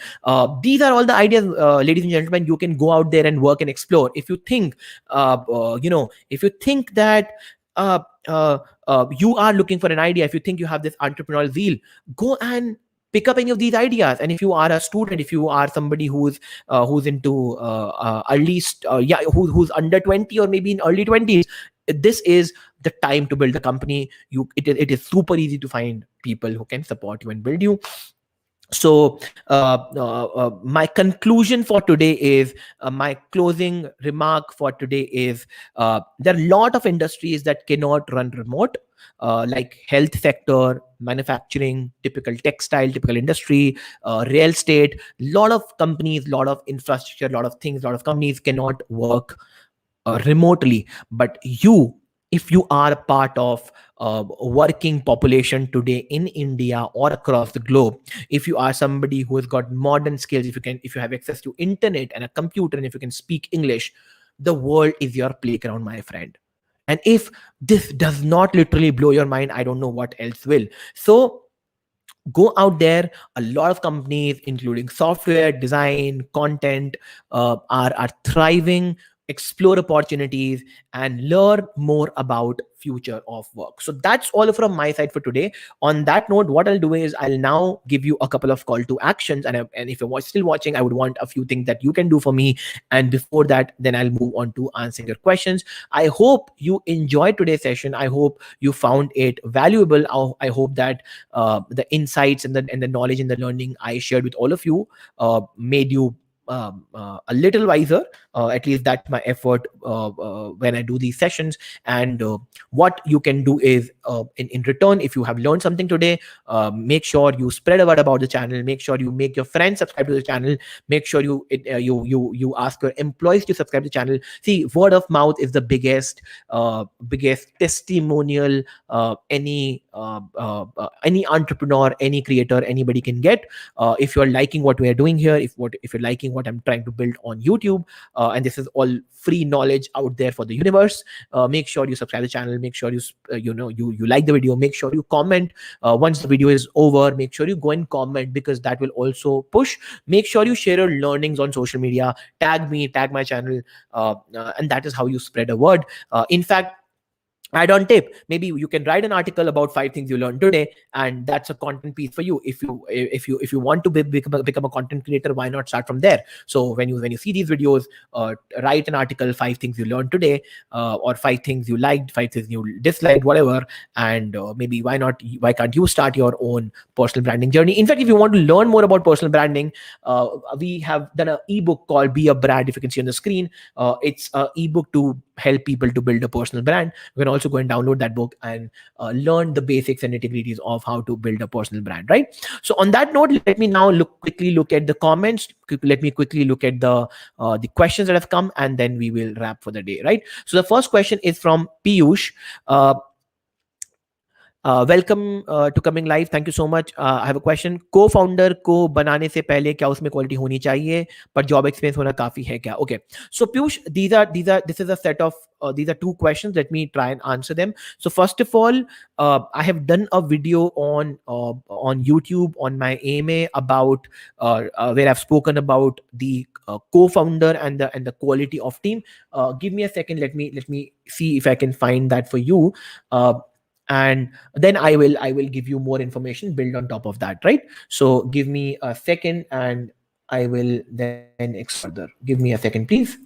These are all the ideas, ladies and gentlemen. You can go out there and work and explore. If you think if you think that uh, uh, you are looking for an idea, if you think you have this entrepreneurial zeal, go and pick up any of these ideas. And if you are a student, if you are somebody who's into at least who's under 20 or maybe in early 20s, this is the time to build a company. It is super easy to find people who can support you and build you. So my conclusion for today is, my closing remark for today is, there are a lot of industries that cannot run remote, like health sector, manufacturing, typical textile, typical industry, real estate. Lot of companies, lot of infrastructure, lot of things, lot of companies cannot work remotely. But you, if you are a part of working population today in India or across the globe, if you are somebody who has got modern skills, if you have access to internet and a computer, and if you can speak English, the world is your playground, my friend. And if this does not literally blow your mind, I don't know what else will. So go out there. A lot of companies, including software design, content, are thriving. Explore opportunities and learn more about future of work. So that's all from my side for today. On that note, what I'll do is I'll now give you a couple of call to actions, and if you're still watching, I would want a few things that you can do for me. And before that, then I'll move on to answering your questions. I hope you enjoyed today's session. I hope you found it valuable. I hope that the insights and the knowledge and the learning I shared with all of you made you a little wiser. At least that's my effort when I do these sessions. And what you can do is, in return, if you have learned something today, make sure you spread a word about the channel. Make sure you make your friends subscribe to the channel. Make sure you ask your employees to subscribe to the channel. See, word of mouth is the biggest testimonial any entrepreneur, any creator, anybody can get. If you're liking what we are doing here, if you're liking what I'm trying to build on YouTube, and this is all free knowledge out there for the universe, make sure you subscribe to the channel. Make sure you like the video. Make sure you comment. Once the video is over, make sure you go and comment, because that will also push. Make sure you share your learnings on social media. Tag me, tag my channel, and that is how you spread a word. In fact, add on tip, maybe you can write an article about 5 things you learned today, and that's a content piece for you. If you want to become a content creator, why not start from there? So when you see these videos, write an article, 5 things you learned today, or 5 things you liked, 5 things you disliked, whatever. And maybe why can't you start your own personal branding journey? In fact, if you want to learn more about personal branding, we have done an ebook called Be a Brand. If you can see on the screen, it's an ebook to help people to build a personal brand. You can also go and download that book and learn the basics and nitty-gritties of how to build a personal brand, right? So on that note, let me now quickly look at the comments. Let me quickly look at the questions that have come, and then we will wrap for the day, right? So the first question is from Piyush. Welcome to coming live, thank you so much. I have a question. Co founder को बनाने से पहले क्या उसमें quality होनी चाहिए, पर job experience होना काफी है क्या? Okay, so Piyush, this is a set of these are two questions. Let me try and answer them. So first of all, I have done a video on YouTube on my AMA about where I've spoken about the co-founder and the quality of team. Give me a second. Let me see if I can find that for you. And then I will give you more information built on top of that, right? So give me a second, and I will then explain further. Give me a second, please.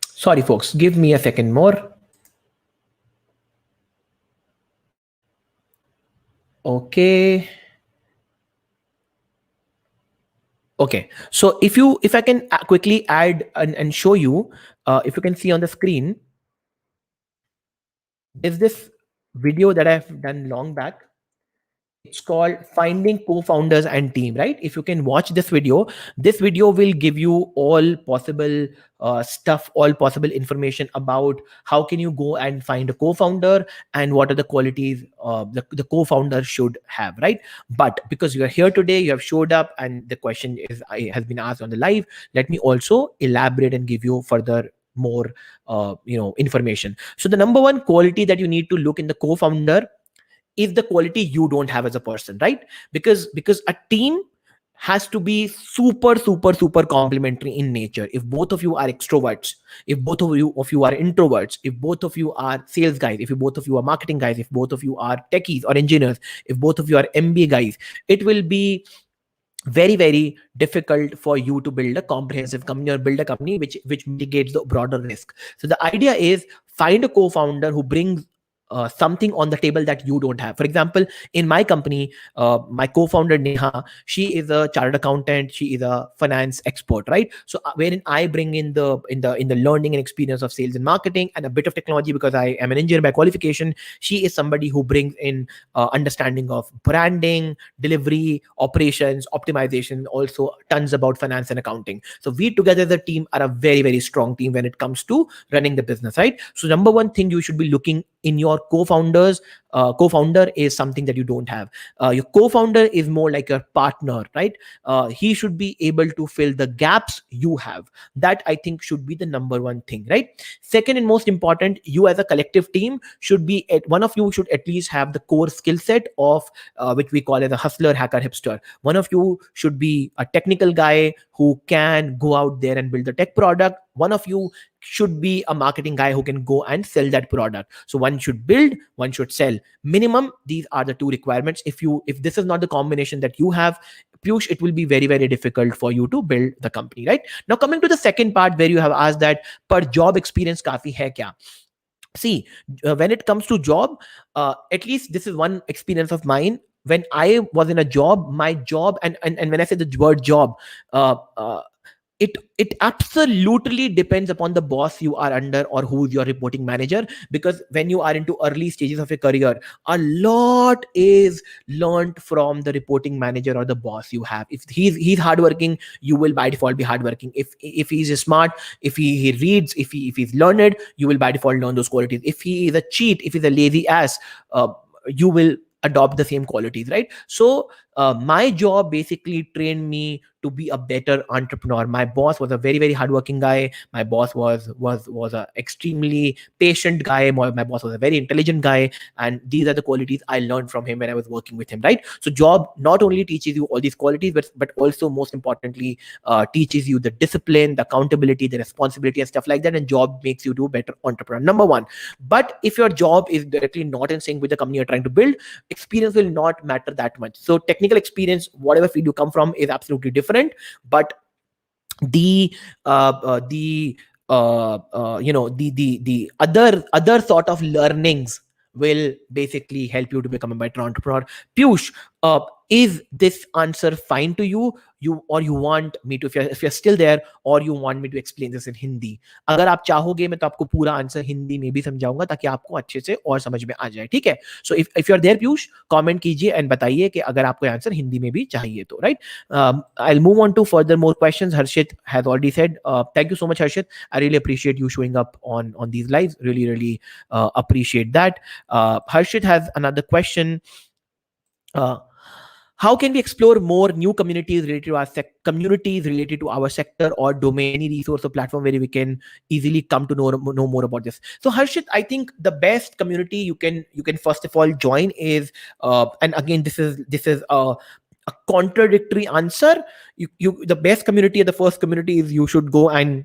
Sorry folks, give me a second more. Okay. Okay, so if I can quickly add and show you, if you can see on the screen, is this video that I've done long back. It's called Finding Co-Founders and Team, right? If you can watch this video will give you all possible stuff, all possible information about how can you go and find a co-founder, and what are the qualities the co-founder should have, right? But because you are here today, you have showed up, and the question has been asked on the live, let me also elaborate and give you further more information. So the number one quality that you need to look in the co-founder is the quality you don't have as a person, right? Because a team has to be super complementary in nature. If both of you are extroverts, if both of you are introverts, if both of you are sales guys, if both of you are marketing guys, if both of you are techies or engineers, if both of you are MBA guys, it will be very difficult for you to build a comprehensive company or build a company which mitigates the broader risk. So the idea is find a co-founder who brings something on the table that you don't have. For example, in my company, my co-founder Neha, she is a chartered accountant, she is a finance expert, right? So wherein I bring in the learning and experience of sales and marketing and a bit of technology because I am an engineer by qualification. She is somebody who brings in understanding of branding, delivery, operations, optimization, also tons about finance and accounting. So we together as a team are a very strong team when it comes to running the business, right? So number one thing you should be looking in your co-founders. Co-founder is something that you don't have. Your co-founder is more like a partner, right? He should be able to fill the gaps you have. That I think should be the number one thing, right? Second and most important, you as a collective team should be one of you should at least have the core skill set of which we call as a hustler, hacker, hipster. One of you should be a technical guy who can go out there and build the tech product. One of you should be a marketing guy who can go and sell that product. So one should build, one should sell. Minimum, these are the two requirements. If this is not the combination that you have, Piyush, it will be very difficult for you to build the company, right? Now coming to the second part where you have asked that per job experience kafi hai kya. See, when it comes to job, at least this is one experience of mine. When I was in a job, my job, and when I say the word job, uh, uh, it absolutely depends upon the boss you are under or who's your reporting manager. Because when you are into early stages of your career, a lot is learned from the reporting manager or the boss you have. If he's hardworking, you will by default be hardworking. If he's smart, if he reads, if he's learned, you will by default learn those qualities. If he is a cheat, if he's a lazy ass, you will adopt the same qualities, right? So my job basically trained me to be a better entrepreneur. My boss was a very hardworking guy. My boss was a extremely patient guy. My boss was a very intelligent guy, and these are the qualities I learned from him when I was working with him, right? So job not only teaches you all these qualities, but also most importantly teaches you the discipline, the accountability, the responsibility, and stuff like that. And job makes you do better entrepreneur, number one. But if your job is directly not in sync with the company you're trying to build, experience will not matter that much. So technical experience, whatever field you come from, is absolutely different. But the the other sort of learnings will basically help you to become a better entrepreneur. Piyush, is this answer fine to you? You want me to, if you're still there, or you want me to explain this in Hindi? अगर आप चाहोगे मैं तो आपको पूरा answer Hindi में भी समझाऊंगा ताकि आपको अच्छे से और समझ में आ जाए, ठीक है? So if you are there Piyush, comment कीजिए एंड बताइए कि अगर आपको आंसर हिंदी में भी चाहिए तो, right? I'll move on to further more questions. Harshit has already said, thank you so much, Harshit. I really appreciate you showing up on these lives. Really appreciate that. Harshit has another question. Uh, how can we explore more new communities related to our communities related to our sector or domain? Any resource or platform where we can easily come to know more about this? So Harshit, I think the best community you can first of all join is and again this is a contradictory answer. The best community, the first community, is you should go and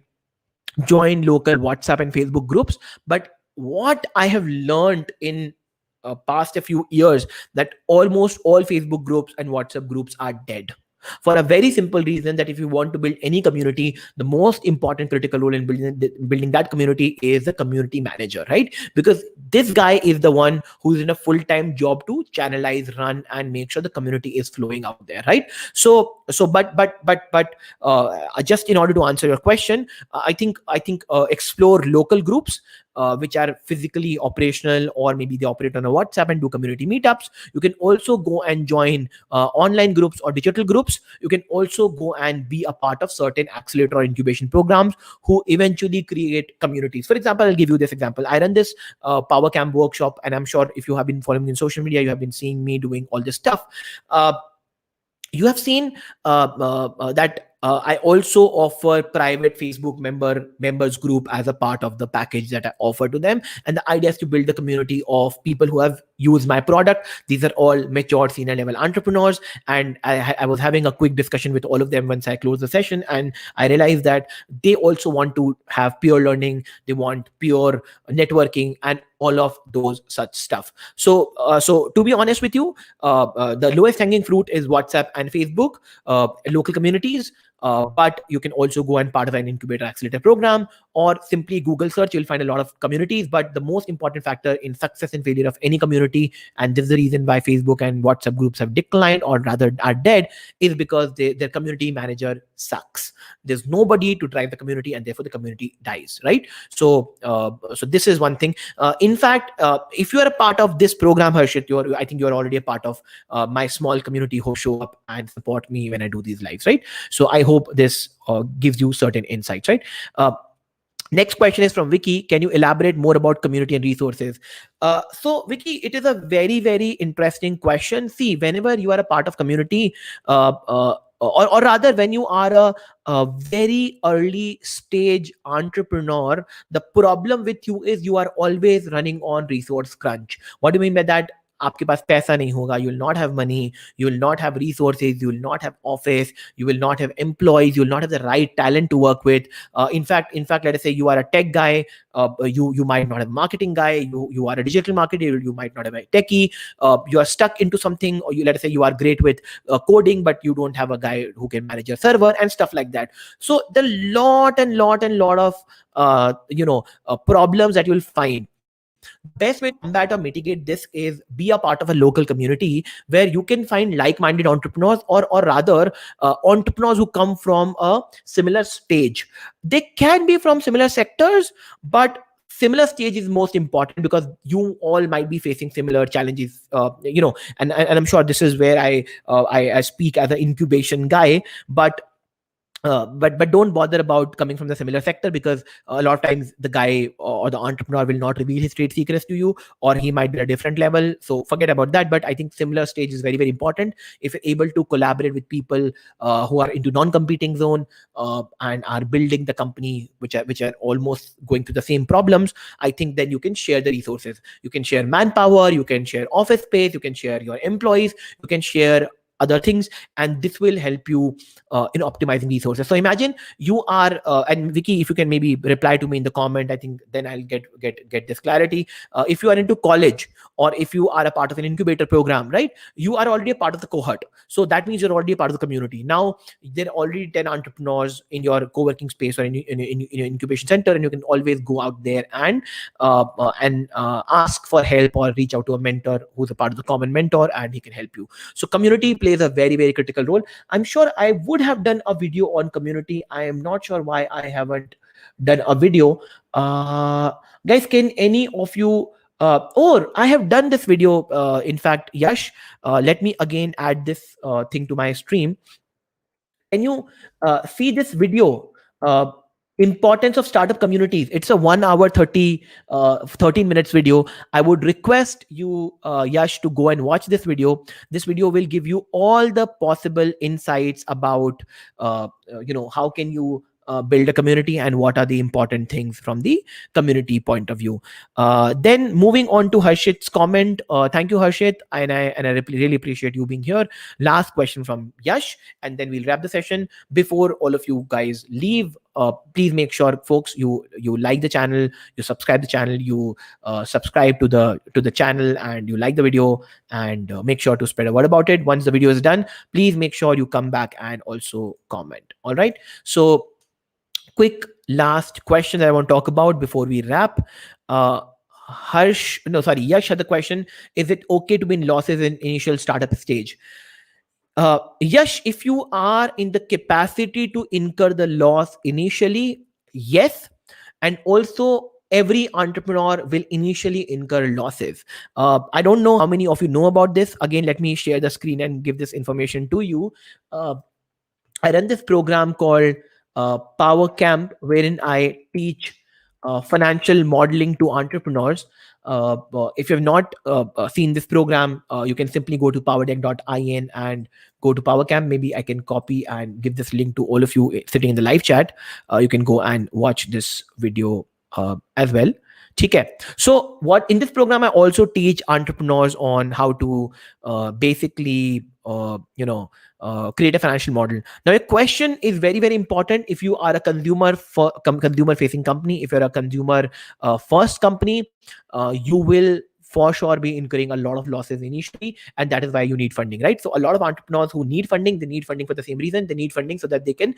join local WhatsApp and Facebook groups. But what I have learned in past a few years, that almost all Facebook groups and WhatsApp groups are dead, for a very simple reason, that if you want to build any community, the most important critical role in building that community is the community manager, right? Because this guy is the one who's in a full-time job to channelize, run, and make sure the community is flowing out there, right? But just in order to answer your question, I think explore local groups which are physically operational, or maybe they operate on a WhatsApp and do community meetups. You can also go and join online groups or digital groups. You can also go and be a part of certain accelerator or incubation programs who eventually create communities. For example, I'll give you this example. I run this Power Camp workshop, and I'm sure if you have been following me in social media, you have been seeing me doing all this stuff. You have seen that I also offer private Facebook members group as a part of the package that I offer to them. And the idea is to build the community of people who have used my product. These are all mature senior level entrepreneurs. And I was having a quick discussion with all of them once I closed the session. And I realized that they also want to have pure learning. They want pure networking. And all of those such stuff. So to be honest with you, the lowest hanging fruit is WhatsApp and Facebook, local communities. But you can also go and part of an incubator accelerator program, or simply Google search. You'll find a lot of communities. But the most important factor in success and failure of any community, and this is the reason why Facebook and WhatsApp groups have declined, or rather are dead, is because their community manager sucks. There's nobody to drive the community, and therefore the community dies, right? So this is one thing. In fact, if you are a part of this program, Harshit, I think you're already a part of my small community who show up and support me when I do these lives, right? So I hope this gives you certain insights, right? Next question is from Vicky. Can you elaborate more about community and resources? So Vicky, it is a very, very interesting question. See, whenever you are a part of community, or rather when you are a very early stage entrepreneur, the problem with you is you are always running on resource crunch. What do you mean by that? आपके पास पैसा नहीं होगा, you will not have money, you will not have resources, you will not have office, you will not have employees, you will not have the right talent to work with. In fact, let us say you are a tech guy, you might not have a marketing guy, you are a digital marketer, you might not have a techie, you are stuck into something, or let us say you are great with coding, but you don't have a guy who can manage your server and stuff like that. So the lot of problems that you will find. The best way to combat or mitigate this is be a part of a local community where you can find like-minded entrepreneurs, or rather entrepreneurs who come from a similar stage. They can be from similar sectors, but similar stage is most important because you all might be facing similar challenges. And I'm sure this is where I speak as an incubation guy, but don't bother about coming from the similar sector, because a lot of times the guy or the entrepreneur will not reveal his trade secrets to you, or he might be at a different level. So forget about that. But I think similar stage is very, very important. If you're able to collaborate with people who are into non-competing zone and are building the company, which are almost going through the same problems, I think then you can share the resources. You can share manpower, you can share office space, you can share your employees, you can share other things, and this will help you in optimizing resources. So imagine you are and Vicky, if you can maybe reply to me in the comment, I think then I'll get this clarity. If you are into college, or if you are a part of an incubator program, right, you are already a part of the cohort, so that means you're already a part of the community. Now there are already 10 entrepreneurs in your co-working space or in your incubation center, and you can always go out there and ask for help, or reach out to a mentor who's a part of the common mentor, and he can help you. So community plays a very, very critical role. I'm sure I would have done a video on community. I am not sure why I haven't done a video. Guys, can any of you or I have done this video. In fact, Yash, let me again add this thing to my stream. Can you see this video? Importance of startup communities. It's a 1 hour 13 minutes video. I would request you, Yash, to go and watch this video. This video will give you all the possible insights about how can you build a community, and what are the important things from the community point of view. Then moving on to Harshit's comment. Thank you, Harshit, and I really appreciate you being here. Last question from Yash, and then we'll wrap the session. Before all of you guys leave, please make sure, folks, you like the channel, you subscribe the channel, you subscribe to the channel, and you like the video, and make sure to spread a word about it. Once the video is done, please make sure you come back and also comment. All right. So quick last question that I want to talk about before we wrap. Yash had the question: is it okay to be in losses in initial startup stage? Yash, if you are in the capacity to incur the loss initially, yes. And also, every entrepreneur will initially incur losses. I don't know how many of you know about this. Again, let me share the screen and give this information to you. I run this program called Power Camp, wherein I teach financial modeling to entrepreneurs. If you have not seen this program, you can simply go to powerdeck.in and go to Power Camp. Maybe I can copy and give this link to all of you sitting in the live chat. You can go and watch this video as well. ठीक है. So what in this program I also teach entrepreneurs on how to basically create a financial model. Now a question is very very important. If you are a consumer facing company, if you're a consumer first company, you will for sure be incurring a lot of losses initially, and that is why you need funding, right? So a lot of entrepreneurs who need funding, they need funding for the same reason. They need funding so that they can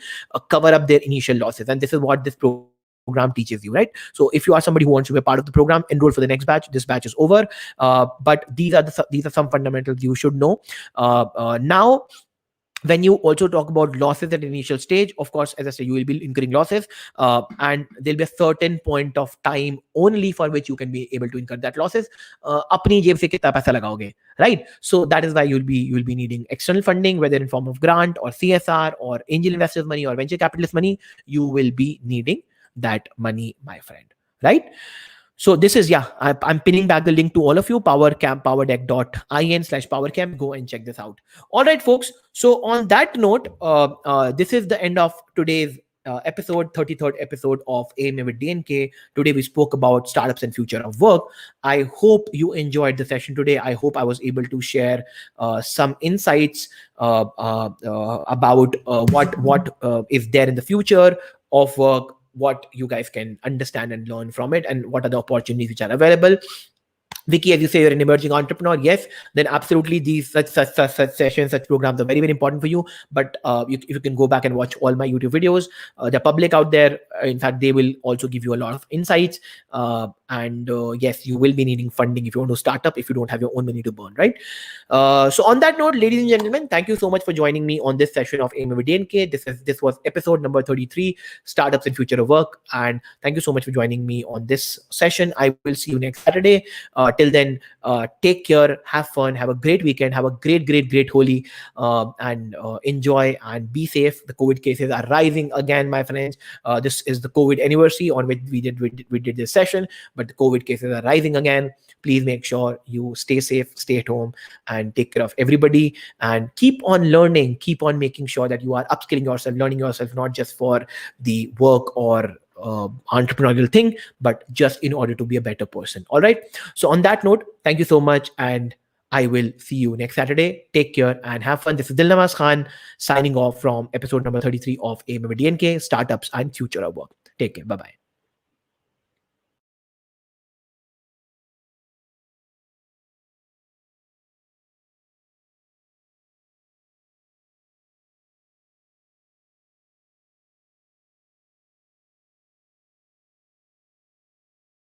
cover up their initial losses, and this is what this program teaches you, right? So if you are somebody who wants to be a part of the program, enroll for the next batch. This batch is over. But these are some fundamentals you should know. Now, when you also talk about losses at the initial stage, of course, as I said, you will be incurring losses, and there'll be a certain point of time only for which you can be able to incur that losses. Apni jeb se kitna paisa lagaoge, right? So that is why you'll be needing external funding, whether in form of grant or CSR or angel investors money or venture capitalist money. You will be needing that money, my friend, right? So this is, yeah, I'm pinning back the link to all of you, powerdeck.in/powercamp. Go and check this out. All right, folks. So on that note, this is the end of today's episode, 33rd episode of AMA with DNK. Today we spoke about startups and future of work. I hope you enjoyed the session today. I hope I was able to share some insights about what is there in the future of work, what you guys can understand and learn from it, and what are the opportunities which are available. Vicky, as you say, you're an emerging entrepreneur. Yes, then absolutely these such sessions, such programs are very, very important for you. But if you can go back and watch all my YouTube videos, they're public out there. In fact, they will also give you a lot of insights. And yes, you will be needing funding if you want to start up, if you don't have your own money to burn, right? So on that note, ladies and gentlemen, thank you so much for joining me on this session of AIM with DNK. This was episode number 33, Startups and Future of Work. And thank you so much for joining me on this session. I will see you next Saturday. Till then, take care, have fun, have a great weekend, have a great Holi, and enjoy and be safe. The COVID cases are rising again, my friends. This is the COVID anniversary on which we did this session, but the COVID cases are rising again. Please make sure you stay safe, stay at home, and take care of everybody. And keep on learning, keep on making sure that you are upskilling yourself, learning yourself, not just for the work or entrepreneurial thing, but just in order to be a better person. All right. So on that note, thank you so much, and I will see you next Saturday. Take care and have fun. This is Dilnawaz Khan signing off from episode number 33 of AIM with DNK, Startups and Future of Work. Take care. Bye bye.